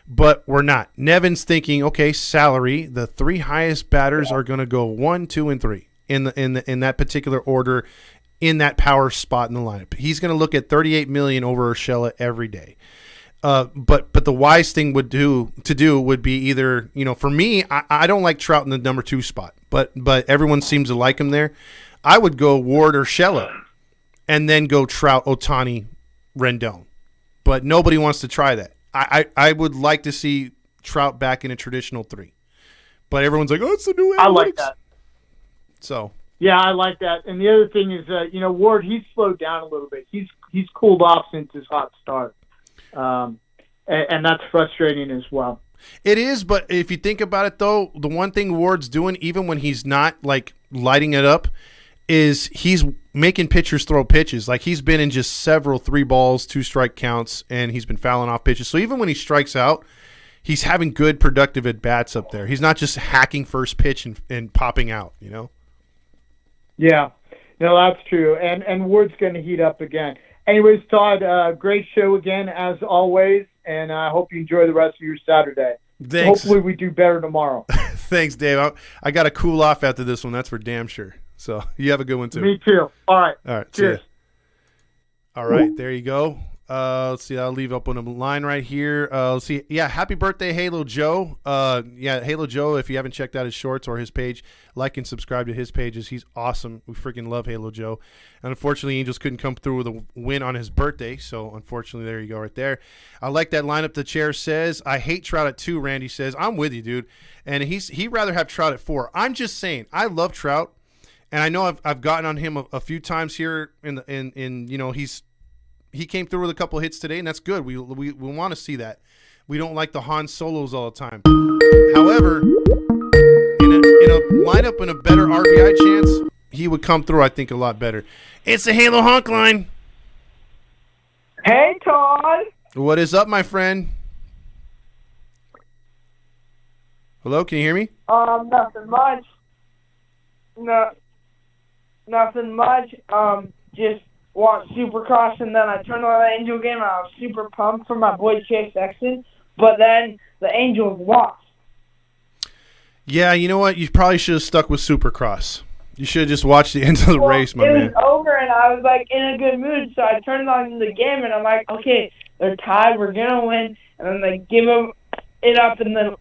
But we're not. Nevin's thinking, okay, salary, the 3 highest batters are going to go 1, 2, and 3. in that particular order in that power spot in the lineup. He's going to look at 38 million over Urshela every day. But the wise thing would be either, for me, I don't like Trout in the number 2 spot, but everyone seems to like him there. I would go Ward or Urshela and then go Trout, Ohtani, Rendon. But nobody wants to try that. I would like to see Trout back in a traditional 3. But everyone's like, oh, it's the new analytics. I like that. So. Yeah, I like that. And the other thing is, Ward, he's slowed down a little bit. He's cooled off since his hot start. And that's frustrating as well. It is, but if you think about it, though, the one thing Ward's doing, even when he's not, like, lighting it up, is he's making pitchers throw pitches. Like, he's been in just several 3 balls, 2 strike counts, and he's been fouling off pitches. So even when he strikes out, he's having good, productive at-bats up there. He's not just hacking first pitch and popping out, Yeah. No, that's true. And Ward's going to heat up again. Anyways, Todd, great show again, as always, and I hope you enjoy the rest of your Saturday. Thanks. Hopefully we do better tomorrow. Thanks, Dave. I got to cool off after this one. That's for damn sure. So you have a good one, too. Me too. All right. Cheers. All right, there you go. Let's see. I'll leave up on a line right here. Let's see. Yeah, happy birthday, Halo Joe. Halo Joe, if you haven't checked out his shorts or his page, like and subscribe to his pages. He's awesome. We freaking love Halo Joe. And unfortunately, Angels couldn't come through with a win on his birthday, so unfortunately, there you go right there. I like that lineup the chair says. I hate Trout at 2, Randy says. I'm with you, dude. And he'd rather have Trout at 4. I'm just saying, I love Trout, and I know I've gotten on him a few times here he came through with a couple hits today, and that's good. We want to see that. We don't like the Han Solos all the time. However, in a lineup and a better RBI chance, he would come through, I think, a lot better. It's the Halo Honk line. Hey, Todd. What is up, my friend? Hello, can you hear me? Nothing much. No, nothing much. Just watched Supercross, and then I turned on the Angel game, and I was super pumped for my boy Chase Sexton, but then the Angels lost. Yeah, you know what? You probably should have stuck with Supercross. You should have just watched the end of the race, my man. It was over, and I was, like, in a good mood, so I turned on the game, and I'm like, okay, they're tied, we're going to win, and then they give them it up in the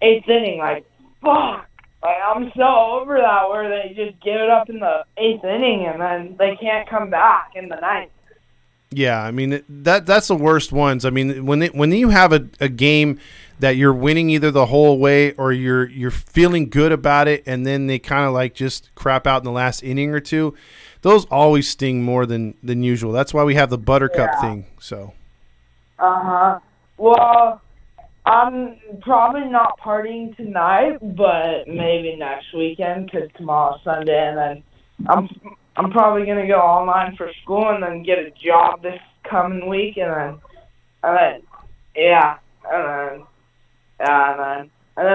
8th inning, like, fuck. Like, I'm so over that where they just give it up in the 8th inning and then they can't come back in the 9th. Yeah, I mean that's the worst ones. I mean when you have a game that you're winning either the whole way or you're feeling good about it, and then they kind of like just crap out in the last inning or two, those always sting more than usual. That's why we have the Buttercup thing. So. Well, I'm probably not partying tonight, but maybe next weekend because tomorrow's Sunday, and then I'm probably gonna go online for school and then get a job this coming week, and then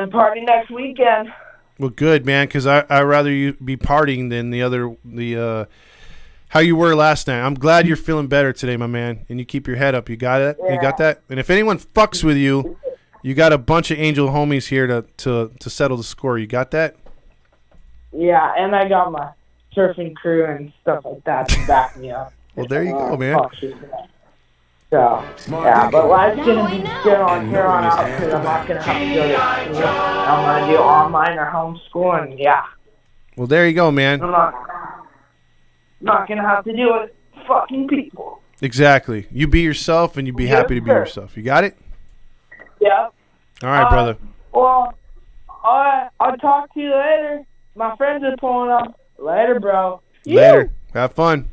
party next weekend. Well, good, man, because I'd rather you be partying than the how you were last night. I'm glad you're feeling better today, my man, and you keep your head up. You got it? Yeah. You got that? And if anyone fucks with you, you got a bunch of Angel homies here to settle the score. You got that? Yeah, and I got my surfing crew and stuff like that to back me up. Well, there you go, man. So, yeah, but life's going to be good on here on out because I'm not going to have to go to school. I'm going to do online or homeschool, and yeah. Well, there you go, man. I'm not going to have to deal with fucking people. Exactly. You be yourself, and you be happy to be yourself. You got it? Yeah. All right, brother. Well, I'll talk to you later. My friends are pulling up. Later, bro. Later. Have fun.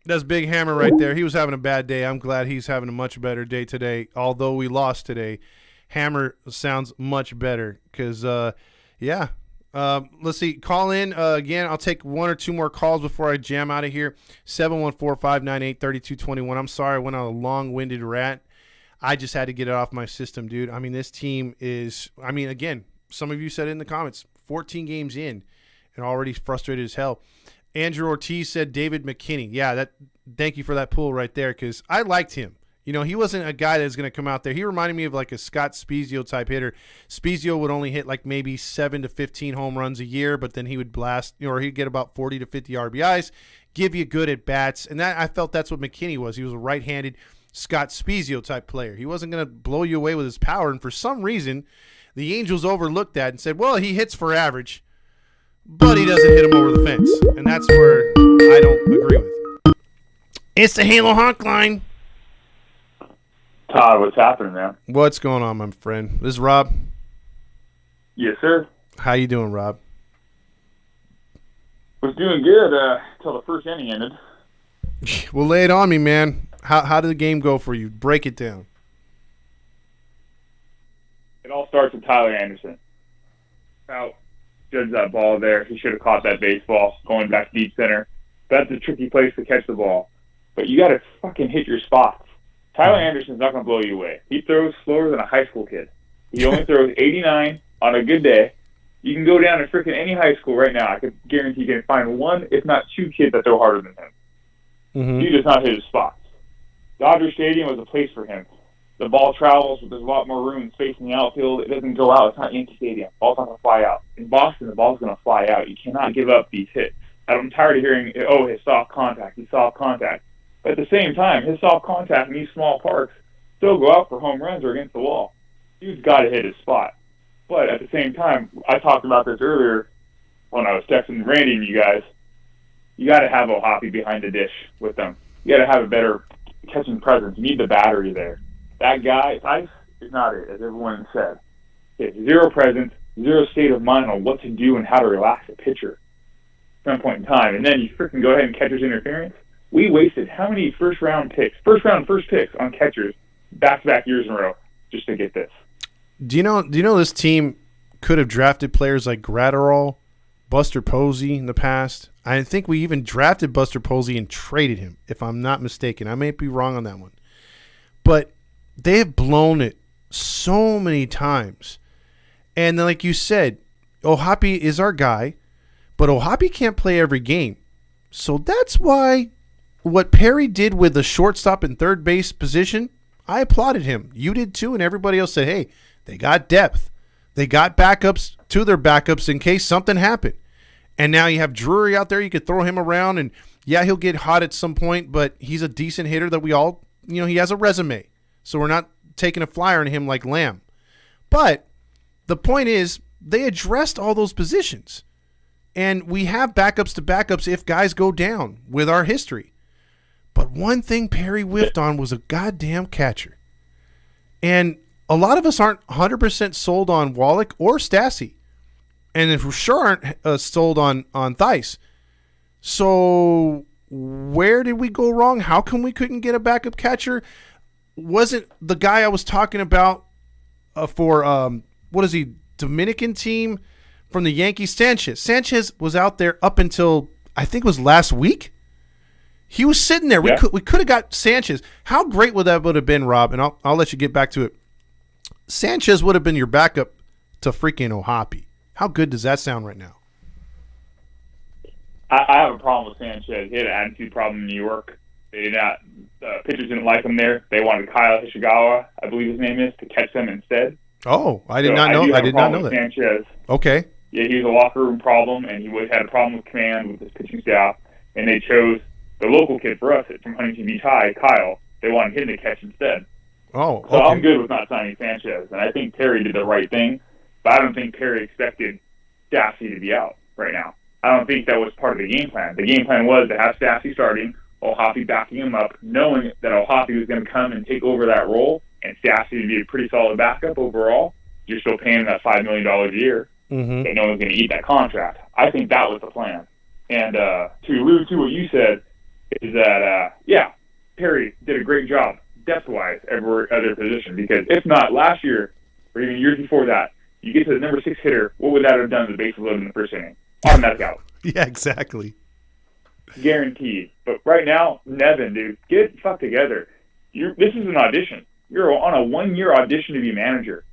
That's Big Hammer right there. He was having a bad day. I'm glad he's having a much better day today. Although we lost today, Hammer sounds much better because, let's see. Call in again. I'll take one or two more calls before I jam out of here. 714-598-3221. I'm sorry I went on a long-winded rant. I just had to get it off my system, dude. I mean, this team is, again, some of you said it in the comments, 14 games in and already frustrated as hell. Andrew Ortiz said David McKinney. Yeah, thank you for that pull right there because I liked him. You know, he wasn't a guy that's going to come out there. He reminded me of like a Scott Spiezio type hitter. Spiezio would only hit like maybe 7 to 15 home runs a year, but then he would blast, or he'd get about 40 to 50 RBIs, give you good at bats. And I felt that's what McKinney was. He was a right-handed Scott Spiezio type player. He wasn't going to blow you away with his power. And for some reason, the Angels overlooked that and said, well, he hits for average, but he doesn't hit him over the fence. And that's where I don't agree with. It's the Halo Honk line. Todd, what's happening, man? What's going on, my friend? This is Rob. Yes, sir. How you doing, Rob? Was doing good until the first inning ended. Well, lay it on me, man. How did the game go for you? Break it down. It all starts with Tyler Anderson. Out, judge that ball there. He should have caught that baseball going back deep center. That's a tricky place to catch the ball. But you got to fucking hit your spots. Tyler Anderson's not going to blow you away. He throws slower than a high school kid. He only throws 89 on a good day. You can go down to freaking any high school right now. I could guarantee you can find one, if not two kids that throw harder than him. Mm-hmm. He does not hit his spots. Dodger Stadium was a place for him. The ball travels, but there's a lot more room facing the outfield. It doesn't go out. It's not Yankee Stadium. The ball's not going to fly out. In Boston, the ball's going to fly out. You cannot give up these hits. I'm tired of hearing, oh, his soft contact, his soft contact. But at the same time, his soft contact in these small parks still go out for home runs or against the wall. Dude's got to hit his spot. But at the same time, I talked about this earlier when I was texting Randy and you guys. You got to have O'Hoppe behind the dish with them. You got to have a better catching presence. You need the battery there. That guy, Thiass, is not it, as everyone said. He has zero presence, zero state of mind on what to do and how to relax a pitcher at some point in time. And then you freaking go ahead and catcher's interference. We wasted how many first round picks on catchers back-to-back years in a row just to get this? Do you know this team could have drafted players like Gratterall, Buster Posey in the past? I think we even drafted Buster Posey and traded him, if I'm not mistaken. I may be wrong on that one. But they have blown it so many times. And like you said, O'Hoppe is our guy, but O'Hoppe can't play every game. So that's why what Perry did with the shortstop and third base position, I applauded him. You did too, and everybody else said, hey, they got depth. They got backups to their backups in case something happened. And now you have Drury out there. You could throw him around, and yeah, he'll get hot at some point, but he's a decent hitter that we all, he has a resume. So we're not taking a flyer on him like Lamb. But the point is, they addressed all those positions. And we have backups to backups if guys go down with our history. But one thing Perry whiffed on was a goddamn catcher. And a lot of us aren't 100% sold on Wallach or Stassi. And if we sure aren't sold on Thiass. So where did we go wrong? How come we couldn't get a backup catcher? Wasn't the guy I was talking about for, Dominican team from the Yankees, Sanchez. Sanchez was out there up until, I think it was last week. He was sitting there. Yeah. We could have got Sanchez. How great would that have been, Rob? And I'll let you get back to it. Sanchez would have been your backup to freaking O'Hoppe. How good does that sound right now? I have a problem with Sanchez. He had an attitude problem in New York. They did not. Pitchers didn't like him there. They wanted Kyle Hishigawa, I believe his name is, to catch them instead. Oh, I did not know. I did not know that. Sanchez. Okay. Yeah, he was a locker room problem, and he had a problem with command with his pitching staff. And they chose the local kid for us from Huntington Beach High, Kyle. They wanted him to catch instead. Oh, okay. So I'm good with not signing Sanchez, and I think Perry did the right thing. But I don't think Perry expected Stassi to be out right now. I don't think that was part of the game plan. The game plan was to have Stassi starting, O'Hoppe backing him up, knowing that O'Hoppe was going to come and take over that role, and Stassi would be a pretty solid backup overall. You're still paying him that $5 million a year, and no one's going to eat that contract. I think that was the plan. And to allude to what you said, is that, Perry did a great job, depth-wise, every other position. Because if not, last year, or even years before that, you get to the number 6 hitter, what would that have done to the bases loaded in the first inning? Automatic out. Yeah, exactly. Guaranteed. But right now, Nevin, dude, get the fuck together. This is an audition. You're on a 1-year audition to be manager.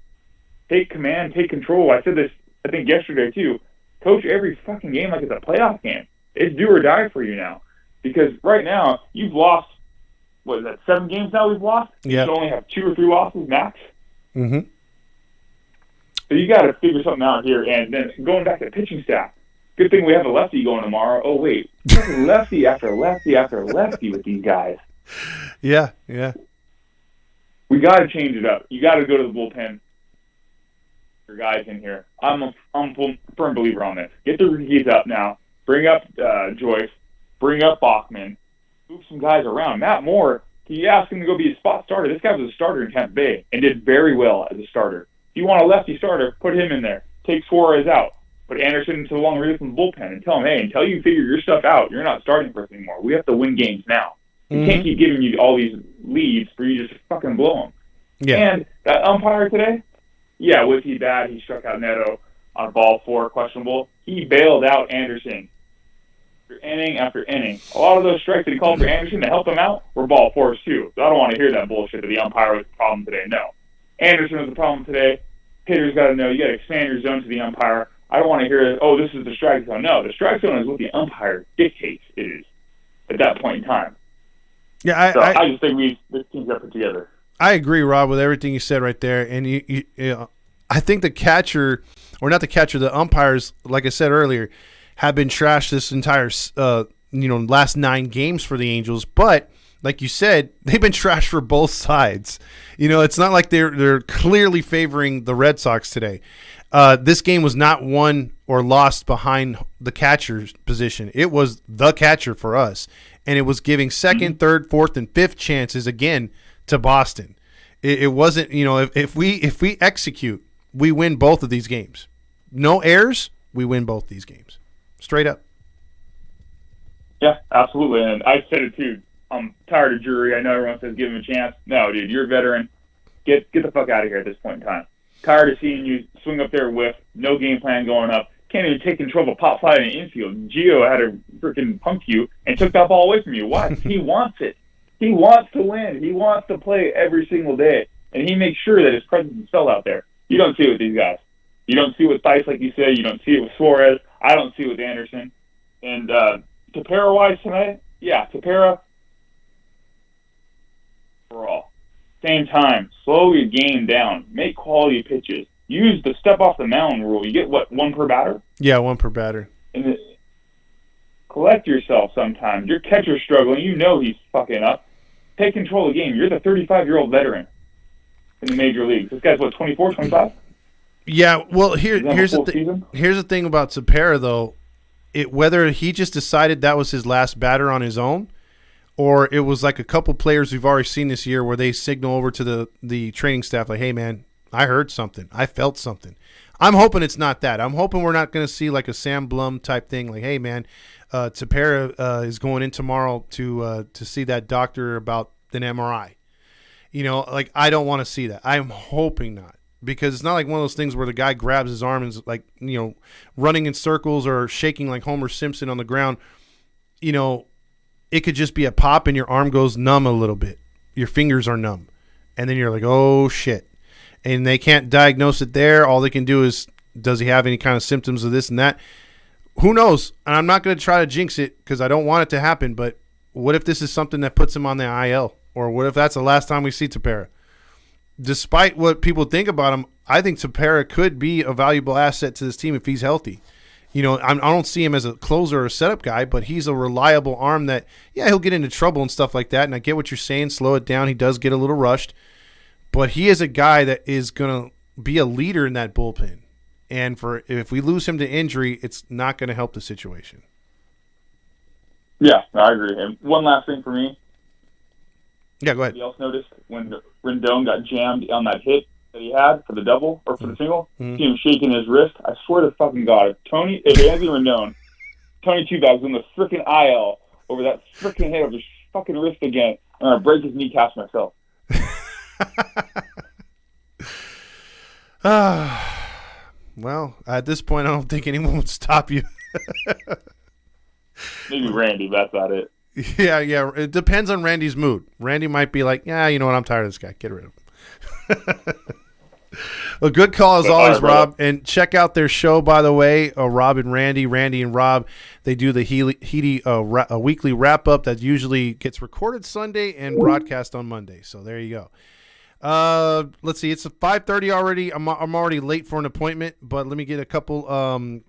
Take command, take control. I said this, I think, yesterday, too. Coach every fucking game like it's a playoff game. It's do or die for you now. Because right now, you've lost what is that, 7 games now we've lost? Yeah. We should only have 2 or 3 losses max. Mm-hmm. So you got to figure something out here. And then going back to the pitching staff, good thing we have a lefty going tomorrow. Oh, wait. Lefty after lefty after lefty with these guys. Yeah. We got to change it up. You got to go to the bullpen. Your guys in here. I'm a firm believer on this. Get the rookies up now. Bring up Joyce. Bring up Bachman. Move some guys around. Matt Moore, he asked him to go be a spot starter. This guy was a starter in Tampa Bay and did very well as a starter. If you want a lefty starter, put him in there. Take Suarez out. Put Anderson into the long relief from the bullpen and tell him, hey, until you figure your stuff out, you're not starting for us anymore. We have to win games now. We can't keep giving you all these leads for you just to fucking blow them. Yeah. And that umpire today, yeah, was he bad? He struck out Neto on ball 4, questionable. He bailed out Anderson inning after inning. A lot of those strikes that he called for Anderson to help him out were ball 4s too. So I don't want to hear that bullshit that the umpire was the problem today. No. Anderson was the problem today. Hitters got to know you got to expand your zone to the umpire. I don't want to hear, oh, this is the strike zone. No, the strike zone is what the umpire dictates it is at that point in time. Yeah, I just think this team's got to put together. I agree, Rob, with everything you said right there. And you know, I think the catcher, or not the catcher, the umpires, like I said earlier, have been trashed this entire last 9 games for the Angels. But like you said, they've been trashed for both sides. You know, it's not like they're clearly favoring the Red Sox today. This game was not won or lost behind the catcher's position. It was the catcher for us, and it was giving second, third, fourth, and fifth chances again to Boston. It wasn't, if we execute, we win both of these games. No errors, we win both these games. Straight up. Yeah, absolutely. And I said it too. I'm tired of Drury. I know everyone says give him a chance. No, dude, you're a veteran. Get the fuck out of here at this point in time. Tired of seeing you swing up there with no game plan going up. Can't even take control of a pop fly in the infield. Gio had to freaking punk you and took that ball away from you. Why? He wants it. He wants to win. He wants to play every single day. And he makes sure that his presence is felt out there. You don't see it with these guys. You don't see it with Thiass, like you said. You don't see it with Suarez. I don't see it with Anderson. And Tepera-wise tonight, yeah, Tepera, overall. Same time, slow your game down. Make quality pitches. Use the step off the mound rule. You get, what, 1 per batter? Yeah, 1 per batter. And collect yourself sometimes. Your catcher's struggling. You know he's fucking up. Take control of the game. You're the 35-year-old veteran in the major leagues. This guy's, what, 24, 25? Yeah, well, here's the thing about Tepera, though. Whether he just decided that was his last batter on his own, or it was like a couple players we've already seen this year where they signal over to the training staff like, hey, man, I heard something. I felt something. I'm hoping it's not that. I'm hoping we're not going to see like a Sam Blum type thing like, hey, man, Tepera is going in tomorrow to see that doctor about an MRI. Like I don't want to see that. I'm hoping not. Because it's not like one of those things where the guy grabs his arm and is like, running in circles or shaking like Homer Simpson on the ground. It could just be a pop and your arm goes numb a little bit. Your fingers are numb. And then you're like, oh, shit. And they can't diagnose it there. All they can do is, does he have any kind of symptoms of this and that? Who knows? And I'm not going to try to jinx it because I don't want it to happen. But what if this is something that puts him on the IL? Or what if that's the last time we see Tepera? Despite what people think about him, I think Tepera could be a valuable asset to this team if he's healthy. I don't see him as a closer or a setup guy, but he's a reliable arm that, yeah, he'll get into trouble and stuff like that. And I get what you're saying, slow it down. He does get a little rushed. But he is a guy that is going to be a leader in that bullpen. And if we lose him to injury, it's not going to help the situation. Yeah, I agree. And one last thing for me. Yeah, go ahead. Anybody else noticed when Rendon got jammed on that hit that he had for the double or for the single? See him shaking his wrist? I swear to fucking God, if Anthony Rendon, Tony Two-Bags in the freaking IL over that freaking hit of his fucking wrist again, I'm going to break his kneecaps myself. Well, at this point, I don't think anyone would stop you. Maybe Randy, but that's about it. Yeah. It depends on Randy's mood. Randy might be like, yeah, you know what? I'm tired of this guy. Get rid of him. A good call as All always, right, Rob. And check out their show, by the way, Rob and Randy and Rob. They do the a weekly wrap-up that usually gets recorded Sunday and broadcast on Monday. So there you go. Let's see. It's 5:30 already. I'm already late for an appointment, but let me get a couple, comments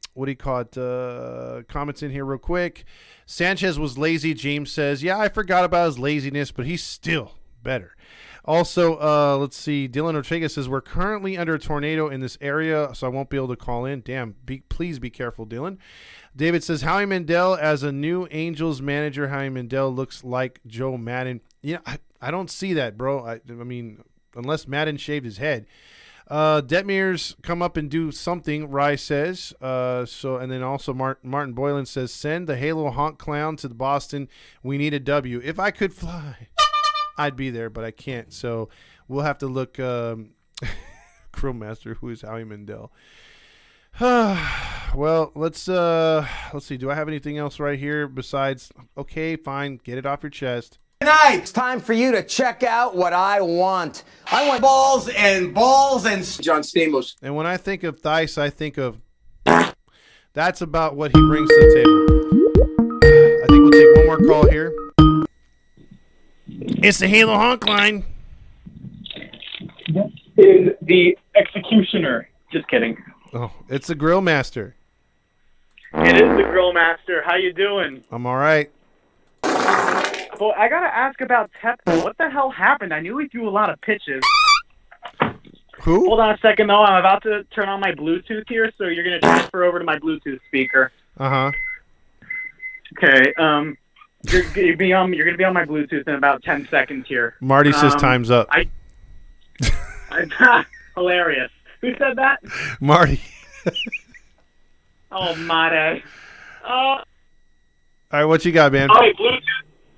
in here real quick. Sanchez was lazy, James says. Yeah, I forgot about his laziness, but he's still better. Also, let's see. Dylan Ortega says, we're currently under a tornado in this area, so I won't be able to call in. Damn, please be careful, Dylan. David says, Howie Mandel as a new Angels manager. Howie Mandel looks like Joe Madden. Yeah, I don't see that, bro. I mean, unless Madden shaved his head. Detmers come up and do something, Rye says. And then also Martin Boylan says, send the Halo honk clown to the Boston. We need a W. If I could fly, I'd be there, but I can't. So we'll have to look. Crewmaster, who is Howie Mandel? Well, let's see. Do I have anything else right here besides? Okay, fine. Get it off your chest. Tonight, it's time for you to check out what I want. I want balls and John Stamos. And when I think of Thiass, I think of that's about what he brings to the table. I think we'll take one more call here. It's the Halo honk line. Is the executioner. Just kidding. Oh, it's the Grill Master. It is the Grill Master. How you doing? I'm all right. Well, I gotta ask about Tepco. What the hell happened? I knew he threw a lot of pitches. Who? Hold on a second, though. I'm about to turn on my Bluetooth here, so you're gonna transfer over to my Bluetooth speaker. Uh-huh. Okay. You're gonna be on my Bluetooth in about 10 seconds here. Marty says time's up. Hilarious. Who said that? Marty. Oh, Marty. All right, what you got, man? All right, Bluetooth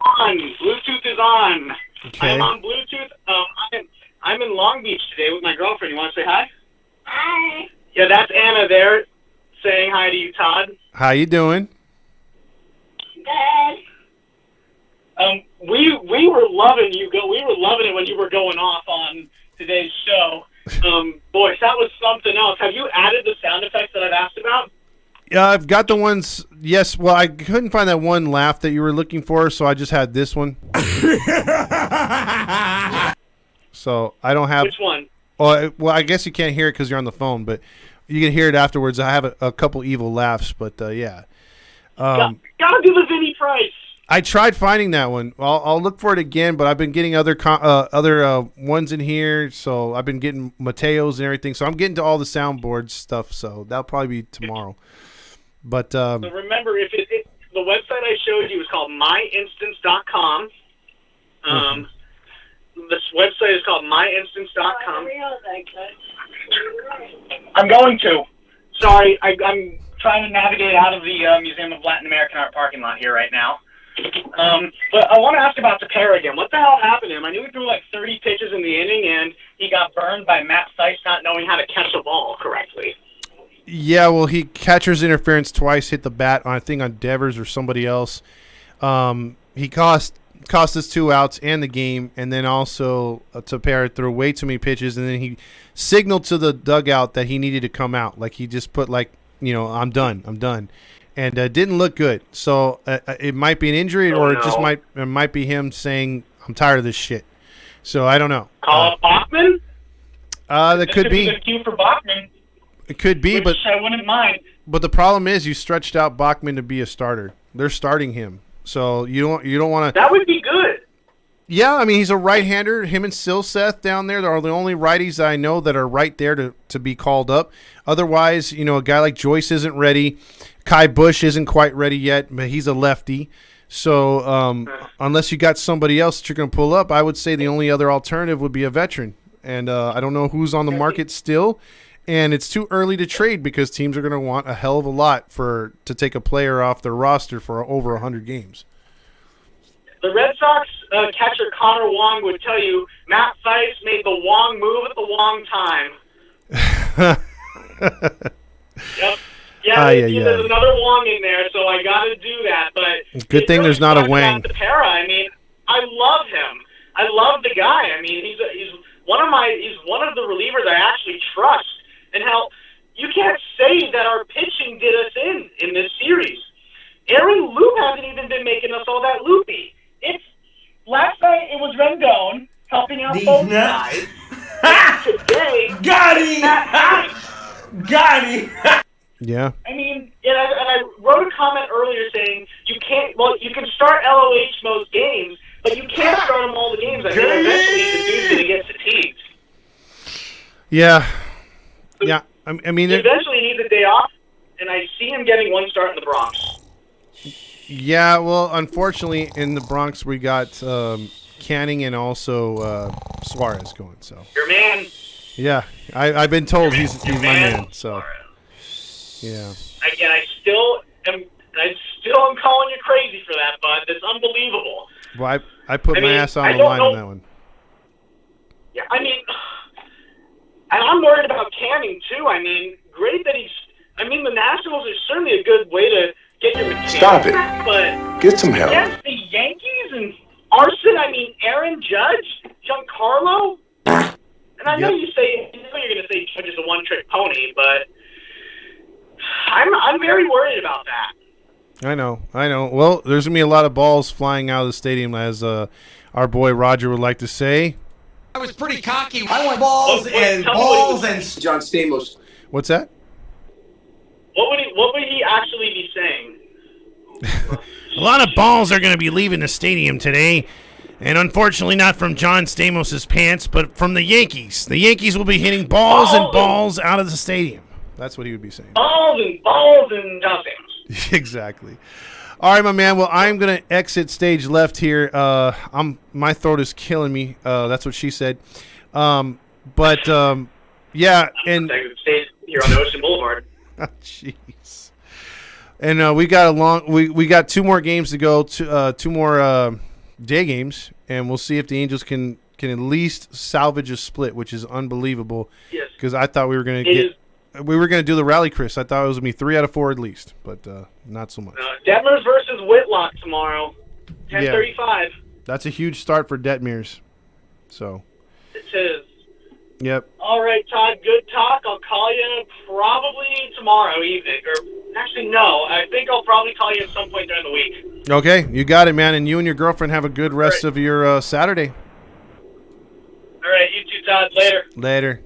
on. Bluetooth is on. Okay. I'm on Bluetooth. I'm in Long Beach today with my girlfriend. You want to say hi? Hi. Yeah, that's Anna there saying hi to you, Todd. How you doing? Good. We were loving you. We were loving it when you were going off on today's show. Boys, that was something else. Have you added the sound effects that I've asked about? Yeah, I've got the ones. Yes, well, I couldn't find that one laugh that you were looking for, so I just had this one. So I don't have. Which one? Well, I guess you can't hear it because you're on the phone, but you can hear it afterwards. I have a couple evil laughs, but yeah. Gotta do the Vinny Price. I tried finding that one. I'll look for it again, but I've been getting other ones in here. So I've been getting Mateo's and everything. So I'm getting to all the soundboard stuff. So that'll probably be tomorrow. But so remember, if the website I showed you is called myinstance.com. This website is called myinstance.com. I'm going to. Sorry, I'm trying to navigate out of the Museum of Latin American Art parking lot here right now. But I want to ask about Tepera again. What the hell happened to him? I knew he threw like 30 pitches in the inning, and he got burned by Matt Thiass not knowing how to catch a ball correctly. Yeah, well, he catcher's interference twice, hit the bat, I think on Devers or somebody else. He cost us 2 outs and the game, and then also Tepera threw way too many pitches, and then he signaled to the dugout that he needed to come out. Like he just put I'm done. And didn't look good. So it might be an injury, or it might be him saying, I'm tired of this shit. So I don't know. Call up Bachman? That could be. A cue for Bachman. It could be, but I wouldn't mind. But the problem is you stretched out Bachman to be a starter. They're starting him. So you don't want to. That would be good. Yeah, I mean, he's a right-hander. Him and Silseth down there are the only righties I know that are right there to be called up. Otherwise, a guy like Joyce isn't ready. Kai Bush isn't quite ready yet, but he's a lefty. So unless you got somebody else that you're going to pull up, I would say the only other alternative would be a veteran. And I don't know who's on the market still. And it's too early to trade because teams are going to want a hell of a lot to take a player off their roster for over 100 games. The Red Sox catcher Connor Wong would tell you Matt Thiass made the Wong move at the Wong time. Yep. Yeah, there's another Wong in there, so I got to do that. But good thing there's not a Wang. Tepera, I mean, I love him. I love the guy. I mean, he's one of the relievers I actually trust, and how you can't say that our pitching did us in this series. Aaron Loop hasn't even been making us all that loopy. Last night it was Rendon helping out both sides. Today, got him. Yeah. I mean, and I wrote a comment earlier saying you can start LOH most games, but you can't start them all the games. I mean, eventually the dude's going to get fatigued. Yeah. Yeah. I mean, he eventually needs a day off, and I see him getting one start in the Bronx. Yeah, well, unfortunately, in the Bronx, we got Canning and also Suarez going. So your man. Yeah, I've been told he's my man. So yeah. Again, I still am calling you crazy for that, bud. That's unbelievable. Well, I put my ass on the line on that one. Yeah, I mean, and I'm worried about Canning too. I mean, great that the Nationals are certainly a good way to get your mechanics. Stop it. But Get some help. against the Yankees and Arson, Aaron Judge, Giancarlo, and I know you're going to say Judge is a one-trick pony, but I'm very worried about that. I know. Well, there's going to be a lot of balls flying out of the stadium, as our boy Roger would like to say. I was pretty cocky. I want balls and John Stamos. What's that? What would he actually be saying? A lot of balls are going to be leaving the stadium today, and unfortunately not from John Stamos' pants, but from the Yankees. The Yankees will be hitting balls and balls out of the stadium. That's what he would be saying. Balls and John Stamos. Exactly. All right, my man. Well, I'm going to exit stage left here. My throat is killing me. That's what she said. Yeah, and Stage here on Ocean Boulevard. Jeez. And we got 2 more games to go, 2 more day games, and we'll see if the Angels can at least salvage a split, which is unbelievable. Yes. Because I thought we were going to do the rally, Chris. I thought it was going to be 3 out of 4 at least, but not so much. Detmers versus Whitlock tomorrow, 10:35. Yeah. That's a huge start for Detmers. So. It is. Yep. All right, Todd. Good talk. I'll call you probably tomorrow evening, or actually no. I think I'll probably call you at some point during the week. Okay, you got it, man. And you and your girlfriend have a good rest of your Saturday. All right, you too, Todd. Later.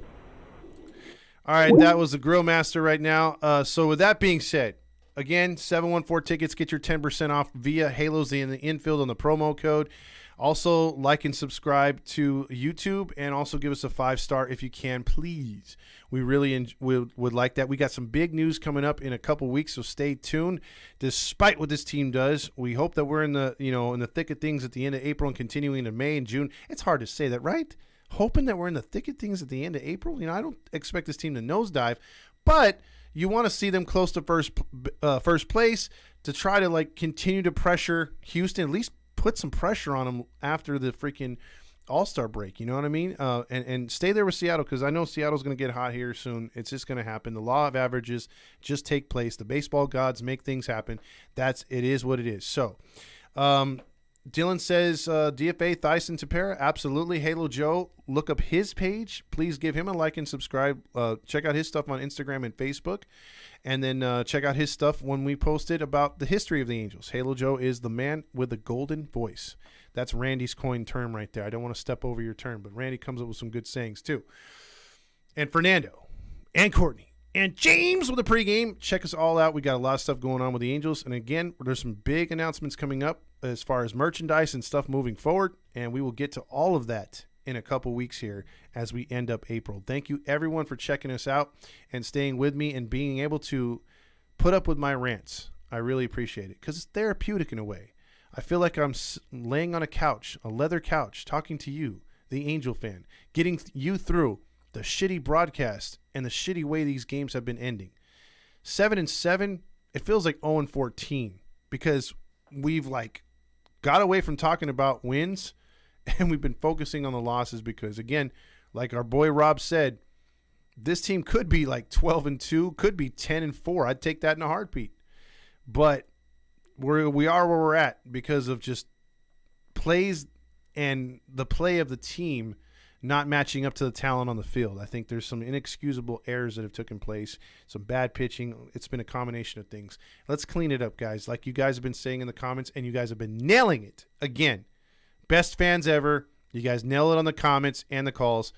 All right, that was the Grill Master right now. So with that being said, again, 714 tickets, get your 10% off via Halos in the infield on the promo code. Also, like and subscribe to YouTube, and also give us a 5-star if you can, please. We really would like that. We got some big news coming up in a couple weeks, so stay tuned. Despite what this team does, we hope that we're in the thick of things at the end of April and continuing into May and June. It's hard to say that, right? Hoping that we're in the thick of things at the end of April. I don't expect this team to nosedive, but you want to see them close to first place to try to continue to pressure Houston, at least put some pressure on them after the freaking All-Star break. You know what I mean? And stay there with Seattle, because I know Seattle's going to get hot here soon. It's just going to happen. The law of averages just take place. The baseball gods make things happen. It is what it is. So, Dylan says DFA Thiass and Tepera. Absolutely. Halo Joe, look up his page. Please give him a like and subscribe. Check out his stuff on Instagram and Facebook. And then check out his stuff when we posted about the history of the Angels. Halo Joe is the man with the golden voice. That's Randy's coined term right there. I don't want to step over your term, but Randy comes up with some good sayings too. And Fernando and Courtney and James with the pregame. Check us all out. We got a lot of stuff going on with the Angels. And again, there's some big announcements coming up as far as merchandise and stuff moving forward. And we will get to all of that in a couple weeks here as we end up April. Thank you everyone for checking us out and staying with me and being able to put up with my rants. I really appreciate it because it's therapeutic in a way. I feel like I'm laying on a couch, a leather couch, talking to you, the Angel fan, getting you through the shitty broadcast and the shitty way these games have been ending. 7-7, it feels like 0-14 because we've got away from talking about wins and we've been focusing on the losses because, again, like our boy Rob said, this team could be 12-2, could be 10-4. I'd take that in a heartbeat. But we are where we're at because of just plays and the play of the team, not matching up to the talent on the field. I think there's some inexcusable errors that have taken place, some bad pitching. It's been a combination of things. Let's clean it up, guys. Like you guys have been saying in the comments, and you guys have been nailing it. Again, best fans ever. You guys nail it on the comments and the calls.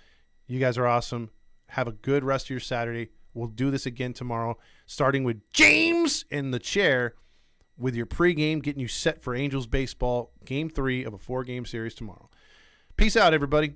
You guys are awesome. Have a good rest of your Saturday. We'll do this again tomorrow, starting with James in the chair with your pregame, getting you set for Angels baseball, Game 3 of a 4-game series tomorrow. Peace out, everybody.